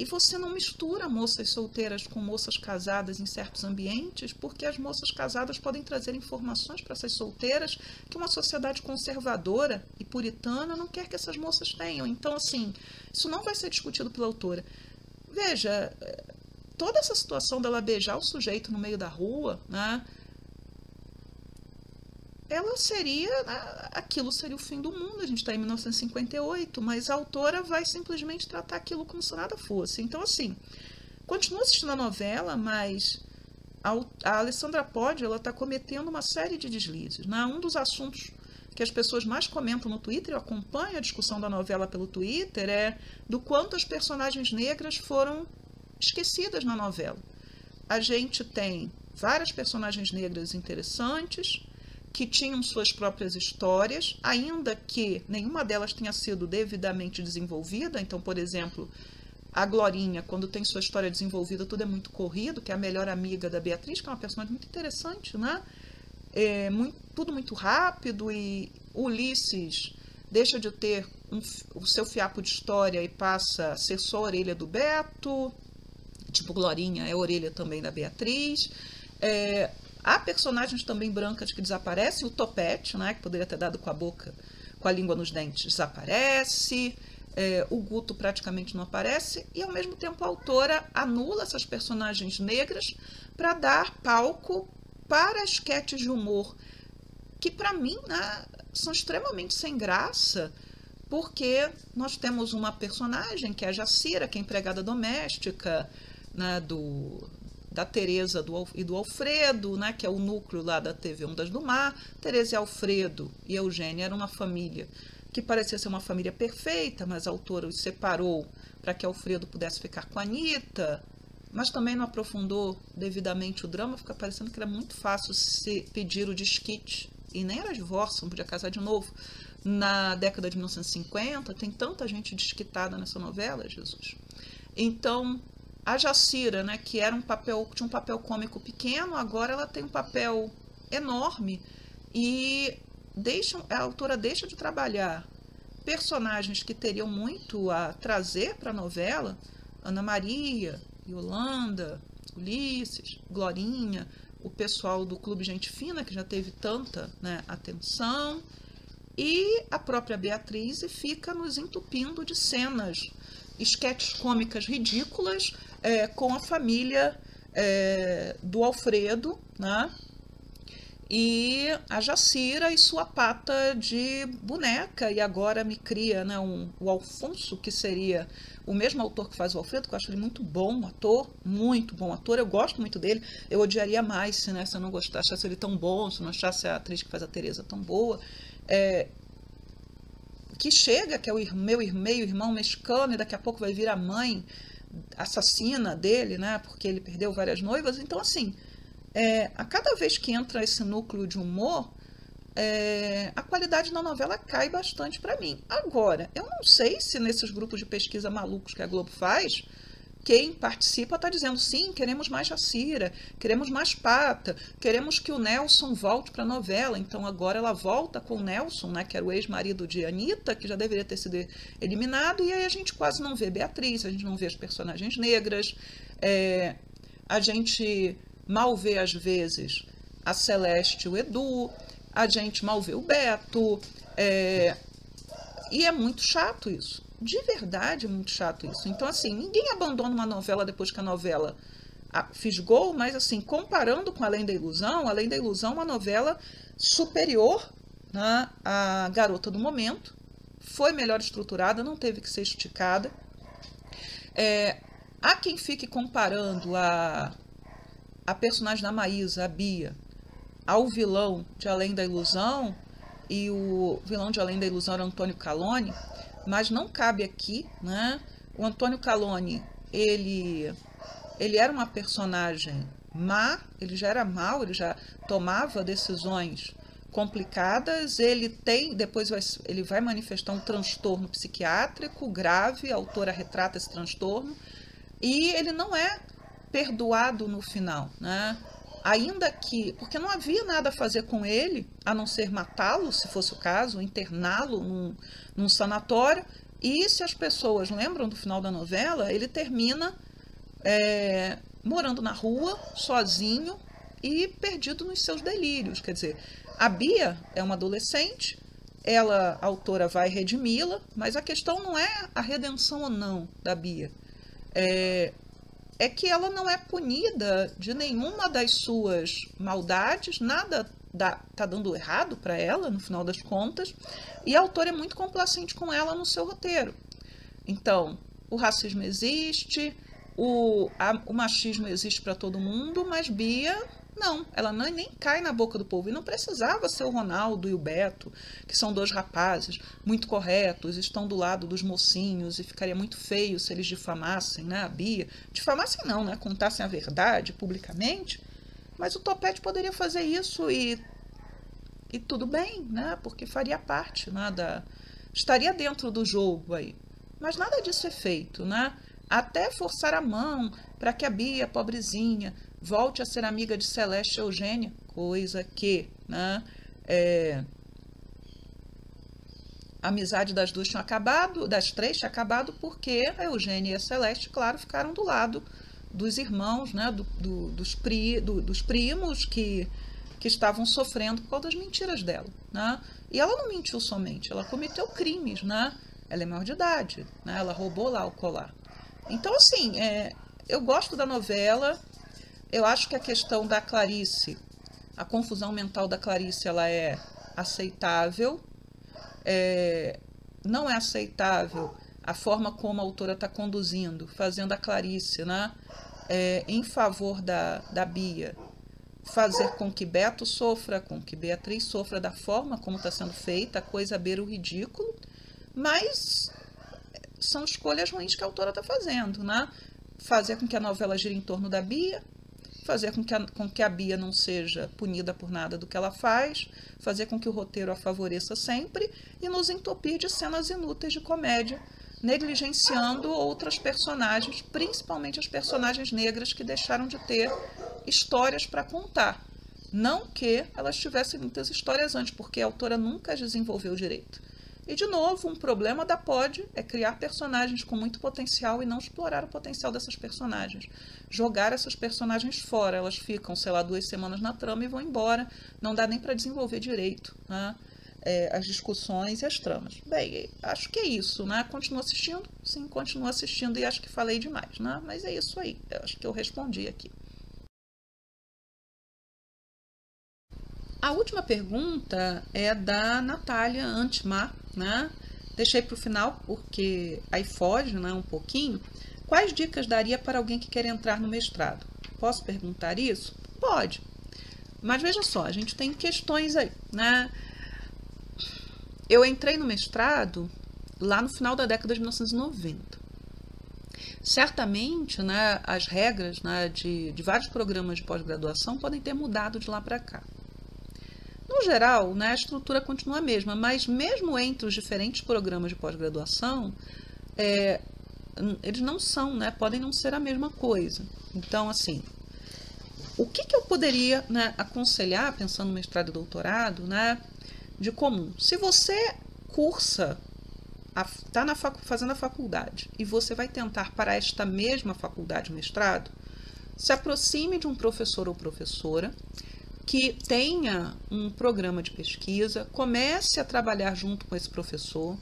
você não mistura moças solteiras com moças casadas em certos ambientes, porque as moças casadas podem trazer informações para essas solteiras que uma sociedade conservadora e puritana não quer que essas moças tenham. Então, assim, isso não vai ser discutido pela autora. Veja, toda essa situação dela beijar o sujeito no meio da rua, né, ela seria, aquilo seria o fim do mundo. A gente está em 1958, mas a autora vai simplesmente tratar aquilo como se nada fosse. Então, assim, continuo assistindo a novela, mas a Alessandra Pode, ela está cometendo uma série de deslizes, né? Um dos assuntos que as pessoas mais comentam no Twitter, eu acompanho a discussão da novela pelo Twitter, é do quanto as personagens negras foram esquecidas na novela. A gente tem várias personagens negras interessantes, que tinham suas próprias histórias, ainda que nenhuma delas tenha sido devidamente desenvolvida. Então, por exemplo, a Glorinha, quando tem sua história desenvolvida, tudo é muito corrido, que é a melhor amiga da Beatriz, que é uma personagem muito interessante, né? Tudo muito rápido, e Ulisses deixa de ter o seu fiapo de história e passa a ser só a orelha do Beto, tipo Glorinha é a orelha também da Beatriz. Há personagens também brancas que desaparecem, o Topete, né, que poderia ter dado com a língua nos dentes, desaparece, o Guto praticamente não aparece, e ao mesmo tempo a autora anula essas personagens negras para dar palco para esquetes de humor, que para mim, né, são extremamente sem graça, porque nós temos uma personagem que é a Jacira, que é empregada doméstica, né, da Tereza e do Alfredo, né, que é o núcleo lá da TV Ondas do Mar. Tereza e Alfredo e Eugênia eram uma família que parecia ser uma família perfeita, mas a autora os separou para que Alfredo pudesse ficar com a Anitta, mas também não aprofundou devidamente o drama. Fica parecendo que era muito fácil se pedir o desquite, e nem era divórcio, não podia casar de novo. Na década de 1950, tem tanta gente desquitada nessa novela, Jesus. Então, a Jacira, né, que tinha um papel cômico pequeno, agora ela tem um papel enorme, e a autora deixa de trabalhar personagens que teriam muito a trazer para a novela, Ana Maria, Yolanda, Ulisses, Glorinha, o pessoal do Clube Gente Fina, que já teve tanta, né, atenção, e a própria Beatriz, e fica nos entupindo de cenas, esquetes cômicas ridículas, com a família do Alfredo, né? e a Jacira e sua pata de boneca, e agora me cria, né, o Alfonso, que seria o mesmo autor que faz o Alfredo, que eu acho ele muito bom ator, muito bom ator, eu gosto muito dele, eu odiaria mais se, né, se eu não gostasse, achasse ele tão bom, se eu não achasse a atriz que faz a Teresa tão boa, que chega, que é o meio-irmão mexicano, e daqui a pouco vai vir a mãe assassina dele, né, porque ele perdeu várias noivas, então assim, a cada vez que entra esse núcleo de humor, a qualidade da novela cai bastante para mim. Agora, eu não sei se nesses grupos de pesquisa malucos que a Globo faz, quem participa está dizendo, sim, queremos mais Jacira, queremos mais Pata, queremos que o Nelson volte para a novela. Então agora ela volta com o Nelson, né, que era o ex-marido de Anitta, que já deveria ter sido eliminado, e aí a gente quase não vê Beatriz, a gente não vê as personagens negras, a gente mal vê às vezes a Celeste e o Edu, a gente mal vê o Beto, e é muito chato isso. De verdade, é muito chato isso. Então, assim, ninguém abandona uma novela depois que a novela fisgou, mas, assim, comparando com Além da Ilusão é uma novela superior, né, à Garota do Momento, foi melhor estruturada, não teve que ser esticada. Há quem fique comparando a personagem da Maísa, a Bia, ao vilão de Além da Ilusão, e o vilão de Além da Ilusão era Antônio Caloni, mas não cabe aqui, né? O Antônio Caloni, ele era uma personagem má, ele já era mau, ele já tomava decisões complicadas, depois ele vai manifestar um transtorno psiquiátrico grave, a autora retrata esse transtorno, e ele não é perdoado no final, né? Ainda que, porque não havia nada a fazer com ele, a não ser matá-lo, se fosse o caso, interná-lo num sanatório, e se as pessoas lembram do final da novela, ele termina morando na rua, sozinho e perdido nos seus delírios. Quer dizer, a Bia é uma adolescente, a autora vai redimi-la, mas a questão não é a redenção ou não da Bia, é que ela não é punida de nenhuma das suas maldades, nada está dando errado para ela, no final das contas, e a autora é muito complacente com ela no seu roteiro. Então, o racismo existe, o machismo existe para todo mundo, mas Bia, não, ela nem cai na boca do povo. E não precisava ser o Ronaldo e o Beto, que são dois rapazes muito corretos, estão do lado dos mocinhos, e ficaria muito feio se eles difamassem, né, a Bia. Difamassem não, né, contassem a verdade publicamente, mas o Topete poderia fazer isso e tudo bem, né, porque faria parte, né, estaria dentro do jogo aí. Mas nada disso é feito, né? Até forçar a mão para que a Bia, pobrezinha, volte a ser amiga de Celeste e Eugênia, coisa que, né, a amizade das duas tinha acabado, das três tinha acabado, porque a Eugênia e a Celeste, claro, ficaram do lado dos irmãos, né, dos primos que estavam sofrendo por causa das mentiras dela, né? E ela não mentiu somente, ela cometeu crimes, né? Ela é maior de idade, né? Ela roubou lá o colar. Então, assim, eu gosto da novela, eu acho que a questão da Clarice, a confusão mental da Clarice, ela é aceitável, não é aceitável a forma como a autora está conduzindo, fazendo a Clarice, né, em favor da Bia, fazer com que Beto sofra, com que Beatriz sofra da forma como está sendo feita, a coisa beira o ridículo, mas são escolhas ruins que a autora está fazendo, né? Fazer com que a novela gire em torno da Bia, fazer com que a Bia não seja punida por nada do que ela faz, fazer com que o roteiro a favoreça sempre e nos entupir de cenas inúteis de comédia, negligenciando outras personagens, principalmente as personagens negras que deixaram de ter histórias para contar. Não que elas tivessem muitas histórias antes, porque a autora nunca as desenvolveu direito. E, de novo, um problema da POD é criar personagens com muito potencial e não explorar o potencial dessas personagens. Jogar essas personagens fora, elas ficam, sei lá, 2 semanas na trama e vão embora. Não dá nem para desenvolver direito, né, as discussões e as tramas. Bem, acho que é isso, né? Continuo assistindo? Sim, continuo assistindo e acho que falei demais, né? Mas é isso aí, eu acho que eu respondi aqui. A última pergunta é da Natália Antmar, né? Deixei para o final porque aí foge, né, um pouquinho. Quais dicas daria para alguém que quer entrar no mestrado? Posso perguntar isso? Pode. Mas veja só, a gente tem questões aí, né? Eu entrei no mestrado lá no final da década de 1990. Certamente, né, as regras, né, de vários programas de pós-graduação podem ter mudado de lá para cá. No geral, né, a estrutura continua a mesma, mas mesmo entre os diferentes programas de pós-graduação, eles não são, né, podem não ser a mesma coisa. Então, assim, o que eu poderia, né, aconselhar, pensando no mestrado e doutorado, né, de comum? Se você cursa, está fazendo a faculdade e você vai tentar para esta mesma faculdade, mestrado, se aproxime de um professor ou professora que tenha um programa de pesquisa, comece a trabalhar junto com esse professor,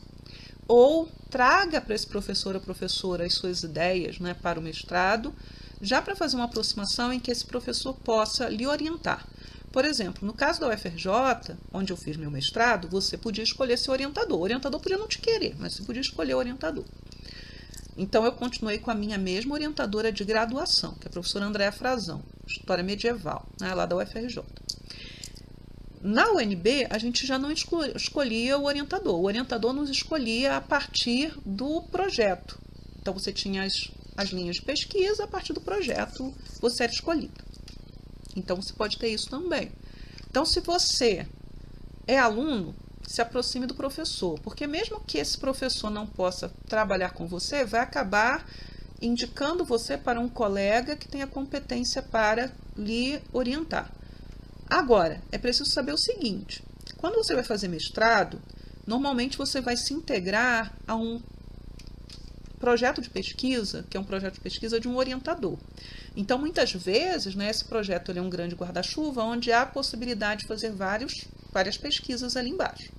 ou traga para esse professor ou professora as suas ideias, né, para o mestrado, já para fazer uma aproximação em que esse professor possa lhe orientar. Por exemplo, no caso da UFRJ, onde eu fiz meu mestrado, você podia escolher seu orientador. O orientador podia não te querer, mas você podia escolher o orientador. Então, eu continuei com a minha mesma orientadora de graduação, que é a professora Andréa Frazão, História Medieval, né, lá da UFRJ. Na UNB, a gente já não escolhia o orientador. O orientador nos escolhia a partir do projeto. Então, você tinha as linhas de pesquisa, a partir do projeto você era escolhido. Então, você pode ter isso também. Então, se você é aluno, se aproxime do professor, porque mesmo que esse professor não possa trabalhar com você, vai acabar indicando você para um colega que tenha competência para lhe orientar. Agora, é preciso saber o seguinte: quando você vai fazer mestrado, normalmente você vai se integrar a um projeto de pesquisa, que é um projeto de pesquisa de um orientador. Então, muitas vezes, né, esse projeto ele é um grande guarda-chuva, onde há a possibilidade de fazer várias pesquisas ali embaixo.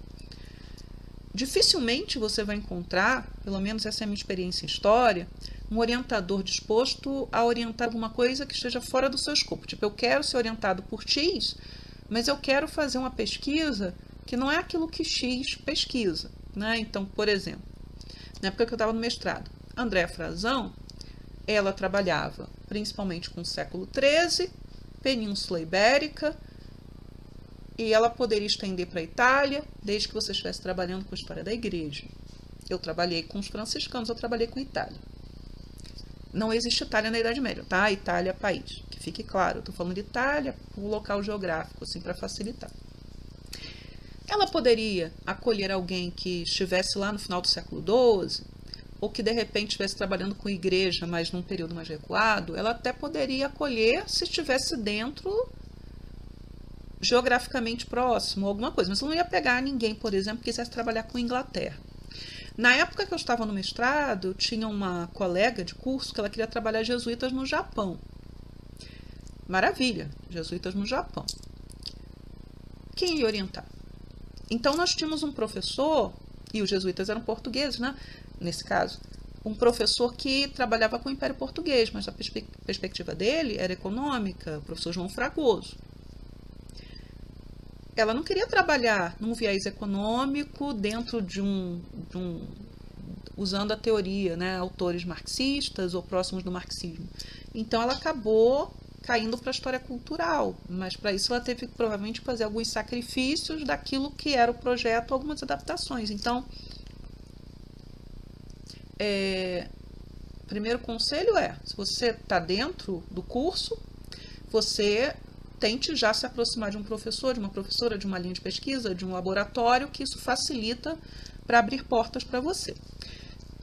Dificilmente você vai encontrar, pelo menos essa é a minha experiência em história, um orientador disposto a orientar alguma coisa que esteja fora do seu escopo. Tipo, eu quero ser orientado por X, mas eu quero fazer uma pesquisa que não é aquilo que X pesquisa, né? Então, por exemplo, na época que eu estava no mestrado, Andréa Frazão, ela trabalhava principalmente com o século XIII, Península Ibérica, e ela poderia estender para a Itália, desde que você estivesse trabalhando com a história da igreja. Eu trabalhei com os franciscanos, eu trabalhei com a Itália. Não existe Itália na Idade Média, tá? Itália é país. Que fique claro, eu estou falando de Itália, um local geográfico, assim, para facilitar. Ela poderia acolher alguém que estivesse lá no final do século XII, ou que de repente estivesse trabalhando com igreja, mas num período mais recuado. Ela até poderia acolher se estivesse dentro, geograficamente próximo, alguma coisa. Mas não ia pegar ninguém, por exemplo, que quisesse trabalhar com Inglaterra. Na época que eu estava no mestrado, eu tinha uma colega de curso que ela queria trabalhar jesuítas no Japão. Maravilha, jesuítas no Japão. Quem ia orientar? Então, nós tínhamos um professor, e os jesuítas eram portugueses, né? Nesse caso, um professor que trabalhava com o Império Português, mas a perspectiva dele era econômica, o professor João Fragoso. Ela não queria trabalhar num viés econômico dentro de usando a teoria, né, autores marxistas ou próximos do marxismo. Então, ela acabou caindo para a história cultural, mas para isso ela teve que provavelmente fazer alguns sacrifícios daquilo que era o projeto, algumas adaptações. Então, primeiro conselho se você está dentro do curso, você tente já se aproximar de um professor, de uma professora, de uma linha de pesquisa, de um laboratório, que isso facilita para abrir portas para você.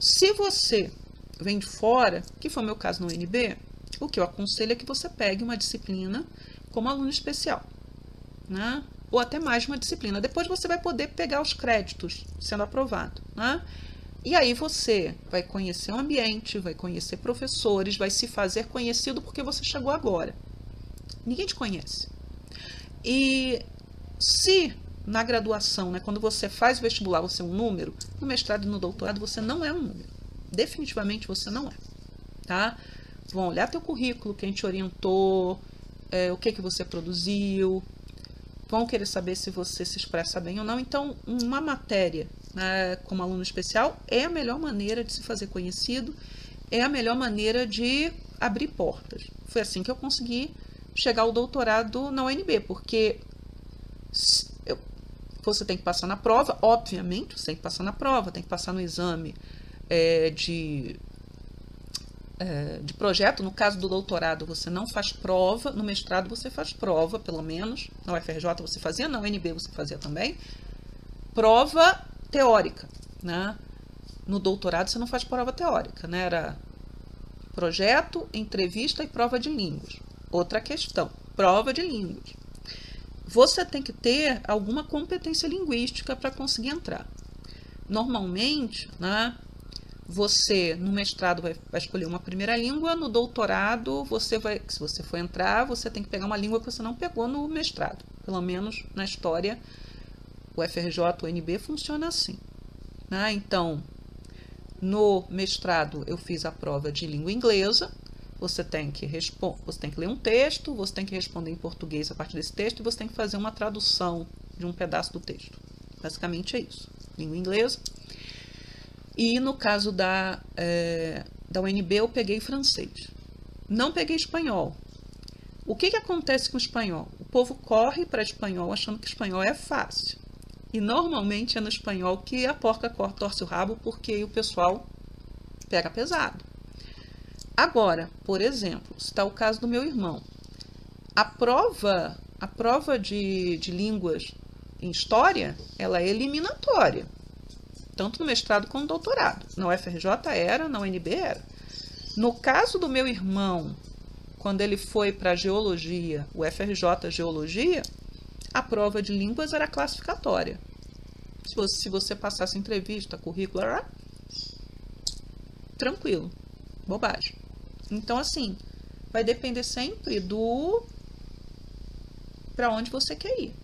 Se você vem de fora, que foi o meu caso no UNB, o que eu aconselho é que você pegue uma disciplina como aluno especial, né? Ou até mais de uma disciplina. Depois você vai poder pegar os créditos sendo aprovado, né? E aí você vai conhecer o ambiente, vai conhecer professores, vai se fazer conhecido porque você chegou agora. Ninguém te conhece. E se na graduação, né, quando você faz o vestibular, você é um número, no mestrado e no doutorado você não é um número. Definitivamente você não é. Tá? Vão olhar teu currículo, quem te orientou, o que você produziu, vão querer saber se você se expressa bem ou não. Então, uma matéria, né, como aluno especial é a melhor maneira de se fazer conhecido, é a melhor maneira de abrir portas. Foi assim que eu consegui chegar ao doutorado na UNB, porque você tem que passar na prova, obviamente, você tem que passar na prova, tem que passar no exame de projeto. No caso do doutorado, você não faz prova, no mestrado você faz prova, pelo menos, na UFRJ você fazia, na UNB você fazia também, prova teórica, né? No doutorado você não faz prova teórica, né? Era projeto, entrevista e prova de línguas. Outra questão, prova de línguas. Você tem que ter alguma competência linguística para conseguir entrar. Normalmente, né, você no mestrado vai escolher uma primeira língua, no doutorado se você for entrar, você tem que pegar uma língua que você não pegou no mestrado. Pelo menos na história, o FRJ, o UNB funciona assim, né? Então, no mestrado eu fiz a prova de língua inglesa. Você tem que ler um texto, você tem que responder em português a partir desse texto e você tem que fazer uma tradução de um pedaço do texto. Basicamente é isso. Língua inglesa. E no caso da UNB eu peguei francês. Não peguei espanhol. O que acontece com o espanhol? O povo corre para espanhol achando que espanhol é fácil. E normalmente é no espanhol que a porca torce o rabo, porque o pessoal pega pesado. Agora, por exemplo, está o caso do meu irmão. A prova de línguas em história, ela é eliminatória. Tanto no mestrado como no doutorado. Na UFRJ era, na UNB era. No caso do meu irmão, quando ele foi para geologia, o FRJ Geologia, a prova de línguas era classificatória. Se você passasse entrevista, currículo, tranquilo, bobagem. Então, assim, vai depender sempre para onde você quer ir.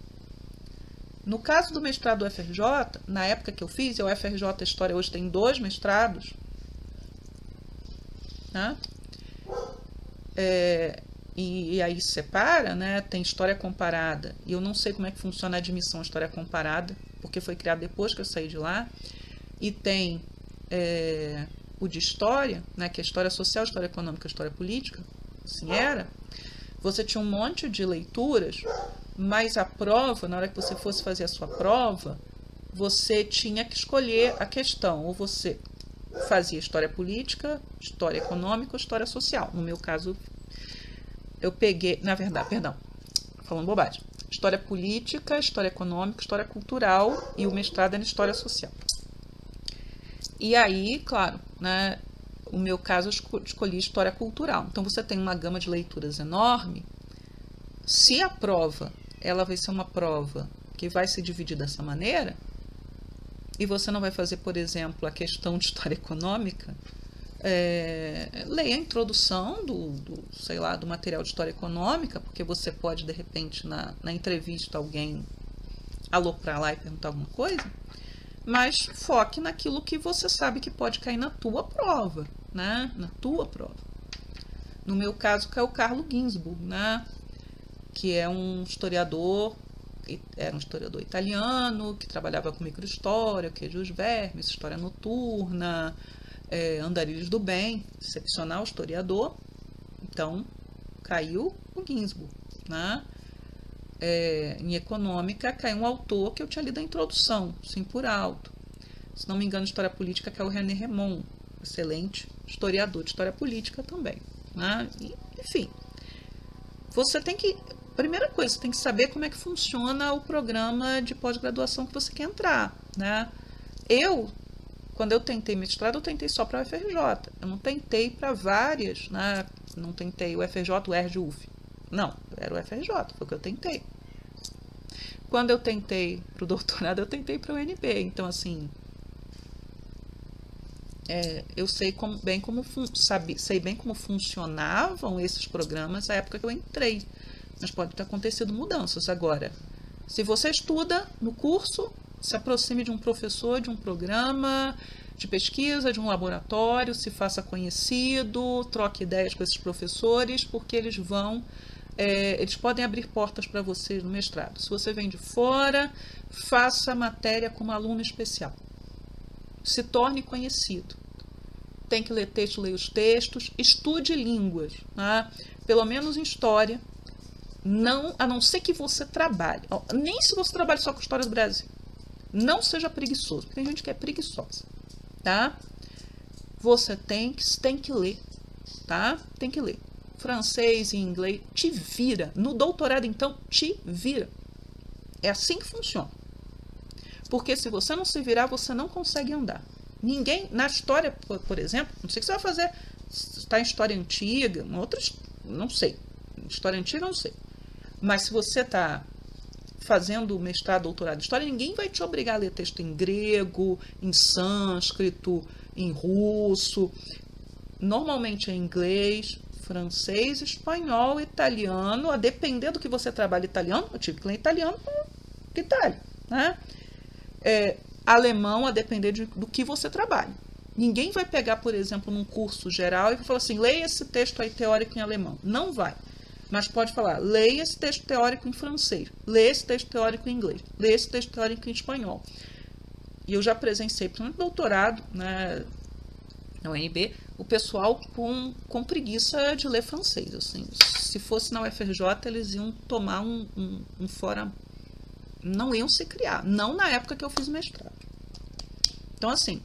No caso do mestrado do UFRJ, na época que eu fiz, a UFRJ História hoje tem 2 mestrados, né? E aí se separa, né? Tem História Comparada, e eu não sei como é que funciona a admissão à História Comparada, porque foi criado depois que eu saí de lá, e tem o de História, né? Que é História Social, História Econômica, História Política, assim era. Você tinha um monte de leituras, mas a prova, na hora que você fosse fazer a sua prova, você tinha que escolher a questão, ou você fazia História Política, História Econômica ou História Social. No meu caso, eu peguei, na verdade, perdão, falando bobagem, História Política, História Econômica, História Cultural, e o mestrado é na História Social. E aí, claro, né, o meu caso eu escolhi História Cultural. Então, você tem uma gama de leituras enorme. Se a prova, ela vai ser uma prova que vai se dividir dessa maneira, e você não vai fazer, por exemplo, a questão de História Econômica, leia a introdução do material de História Econômica, porque você pode, de repente, na entrevista, alguém aloprar lá e perguntar alguma coisa, mas foque naquilo que você sabe que pode cair na tua prova, né? Na tua prova. No meu caso, caiu o Carlo Ginzburg, né? Que é era um historiador italiano, que trabalhava com microhistória, queijos vermes, história noturna, andarilhos do bem, excepcional historiador. Então, caiu o Ginzburg, né? Em econômica, caiu um autor que eu tinha lido a introdução, sim, por alto. Se não me engano, história política, caiu o René Remond, excelente historiador de história política também, né? Enfim, você tem que, primeira coisa, você tem que saber como é que funciona o programa de pós-graduação que você quer entrar, né? Quando eu tentei mestrado, eu tentei só para o UFRJ. Eu não tentei para várias, né? Não tentei o UFRJ, o UERJ, o UF. Não, era o UFRJ, foi o que eu tentei. Quando eu tentei para o doutorado, eu tentei para o UNB. Então, assim, eu sei bem como funcionavam esses programas na época que eu entrei. Mas pode ter acontecido mudanças. Agora, se você estuda no curso, se aproxime de um professor, de um programa de pesquisa, de um laboratório, se faça conhecido, troque ideias com esses professores, porque eles vão eles podem abrir portas para você no mestrado. Se você vem de fora, faça a matéria como aluno especial. Se torne conhecido. Tem que ler texto, leia os textos, estude línguas, né? Pelo menos em história, a não ser que você trabalhe, nem se você trabalha só com história do Brasil, não seja preguiçoso, porque tem gente que é preguiçosa, tá? Você tem que ler, tá? Tem que ler. Francês e inglês, te vira. No doutorado, então, te vira. É assim que funciona. Porque se você não se virar, você não consegue andar. Ninguém, na história, por exemplo, não sei o que você vai fazer, está em história antiga, não sei. História antiga, não sei. Mas se você está fazendo mestrado, doutorado em história, ninguém vai te obrigar a ler texto em grego, em sânscrito, em russo. Normalmente é inglês, francês, espanhol, italiano. A depender do que você trabalha italiano, eu tive que ler italiano para Itália, né? Alemão, a depender do que você trabalha. Ninguém vai pegar, por exemplo, num curso geral e falar assim, leia esse texto aí teórico em alemão. Não vai. Mas pode falar, leia esse texto teórico em francês, leia esse texto teórico em inglês, leia esse texto teórico em espanhol. E eu já presenciei, principalmente doutorado, né, na UNB, o pessoal com preguiça de ler francês. Assim. Se fosse na UFRJ, eles iam tomar um fora... Não iam se criar. Não na época que eu fiz mestrado. Então, assim,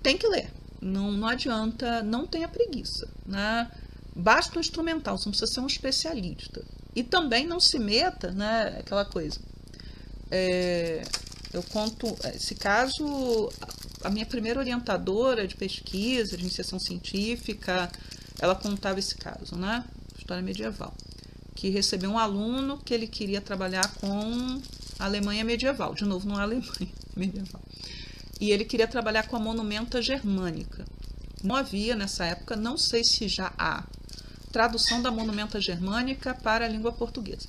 tem que ler. Não adianta, não tenha preguiça. Né? Basta um instrumental, você não precisa ser um especialista. E também não se meta, né, aquela coisa. Eu conto esse caso, a minha primeira orientadora de pesquisa, de iniciação científica, ela contava esse caso, né? História medieval. Que recebeu um aluno que ele queria trabalhar com a Alemanha medieval. De novo, não é a Alemanha medieval. E ele queria trabalhar com a monumenta germânica. Não havia, nessa época, não sei se já há, tradução da monumenta germânica para a língua portuguesa.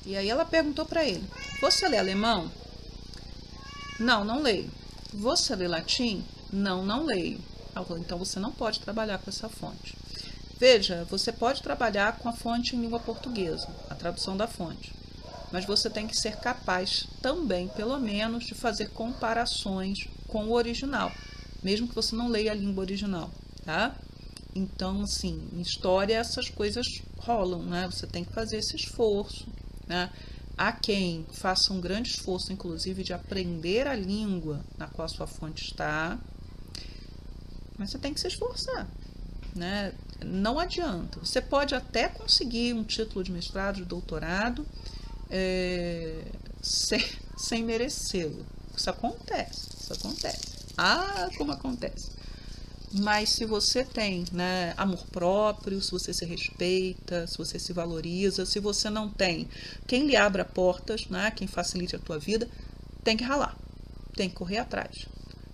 E aí ela perguntou para ele, você lê alemão? Não, não leio. Você lê latim? Não, não leio. Ela falou, então você não pode trabalhar com essa fonte. Veja, você pode trabalhar com a fonte em língua portuguesa, a tradução da fonte, mas você tem que ser capaz também, pelo menos, de fazer comparações com o original, mesmo que você não leia a língua original, tá? Então, assim, em história essas coisas rolam, né? Você tem que fazer esse esforço, né? Há quem faça um grande esforço, inclusive, de aprender a língua na qual a sua fonte está, mas você tem que se esforçar, né? Não adianta. Você pode até conseguir um título de mestrado, de doutorado, sem merecê-lo. Isso acontece. Ah, como acontece. Mas se você tem, né, amor próprio, se você se respeita, se você se valoriza, se você não tem quem lhe abra portas, né, quem facilite a tua vida, tem que ralar, tem que correr atrás,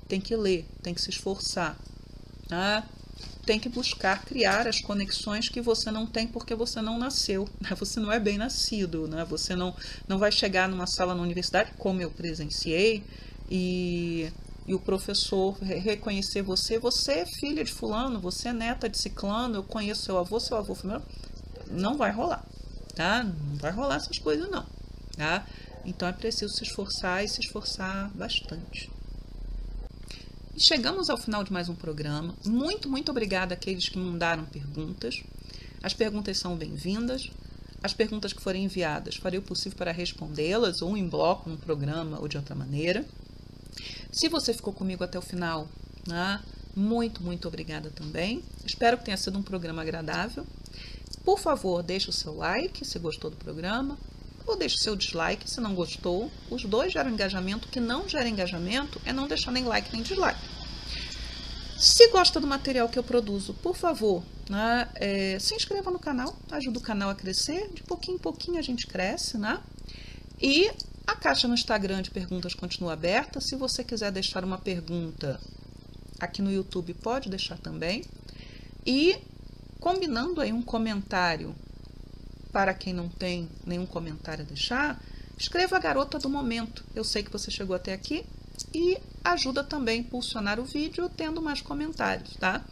tem que ler, tem que se esforçar, né? Tem que buscar criar as conexões que você não tem porque você não nasceu, né? Você não é bem nascido, né? Você não vai chegar numa sala na universidade, como eu presenciei, e o professor reconhecer você é filha de fulano, você é neta de ciclano, eu conheço seu avô foi meu. Não vai rolar, tá? Não vai rolar essas coisas não, tá? Então é preciso se esforçar e se esforçar bastante. E chegamos ao final de mais um programa. Muito, muito obrigada àqueles que mandaram perguntas. As perguntas são bem-vindas. As perguntas que forem enviadas, farei o possível para respondê-las, ou em bloco, no programa, ou de outra maneira. Se você ficou comigo até o final, né, muito, muito obrigada também. Espero que tenha sido um programa agradável. Por favor, deixe o seu like se gostou do programa, ou deixe o seu dislike se não gostou. Os dois geram engajamento. O que não gera engajamento é não deixar nem like nem dislike. Se gosta do material que eu produzo, por favor, né, se inscreva no canal, ajuda o canal a crescer. De pouquinho em pouquinho a gente cresce, né? E a caixa no Instagram de perguntas continua aberta. Se você quiser deixar uma pergunta aqui no YouTube, pode deixar também. E combinando aí um comentário, para quem não tem nenhum comentário a deixar, escreva a garota do momento. Eu sei que você chegou até aqui e ajuda também a impulsionar o vídeo tendo mais comentários, tá?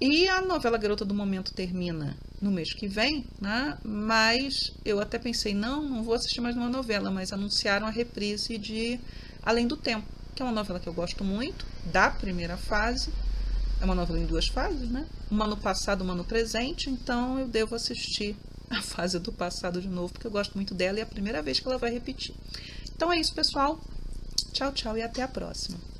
E a novela Garota do Momento termina no mês que vem, né? Mas eu até pensei, não vou assistir mais uma novela, mas anunciaram a reprise de Além do Tempo, que é uma novela que eu gosto muito, da primeira fase. É uma novela em 2 fases, né? Uma no passado, uma no presente, então eu devo assistir a fase do passado de novo, porque eu gosto muito dela e é a primeira vez que ela vai repetir. Então é isso, pessoal. Tchau, tchau e até a próxima.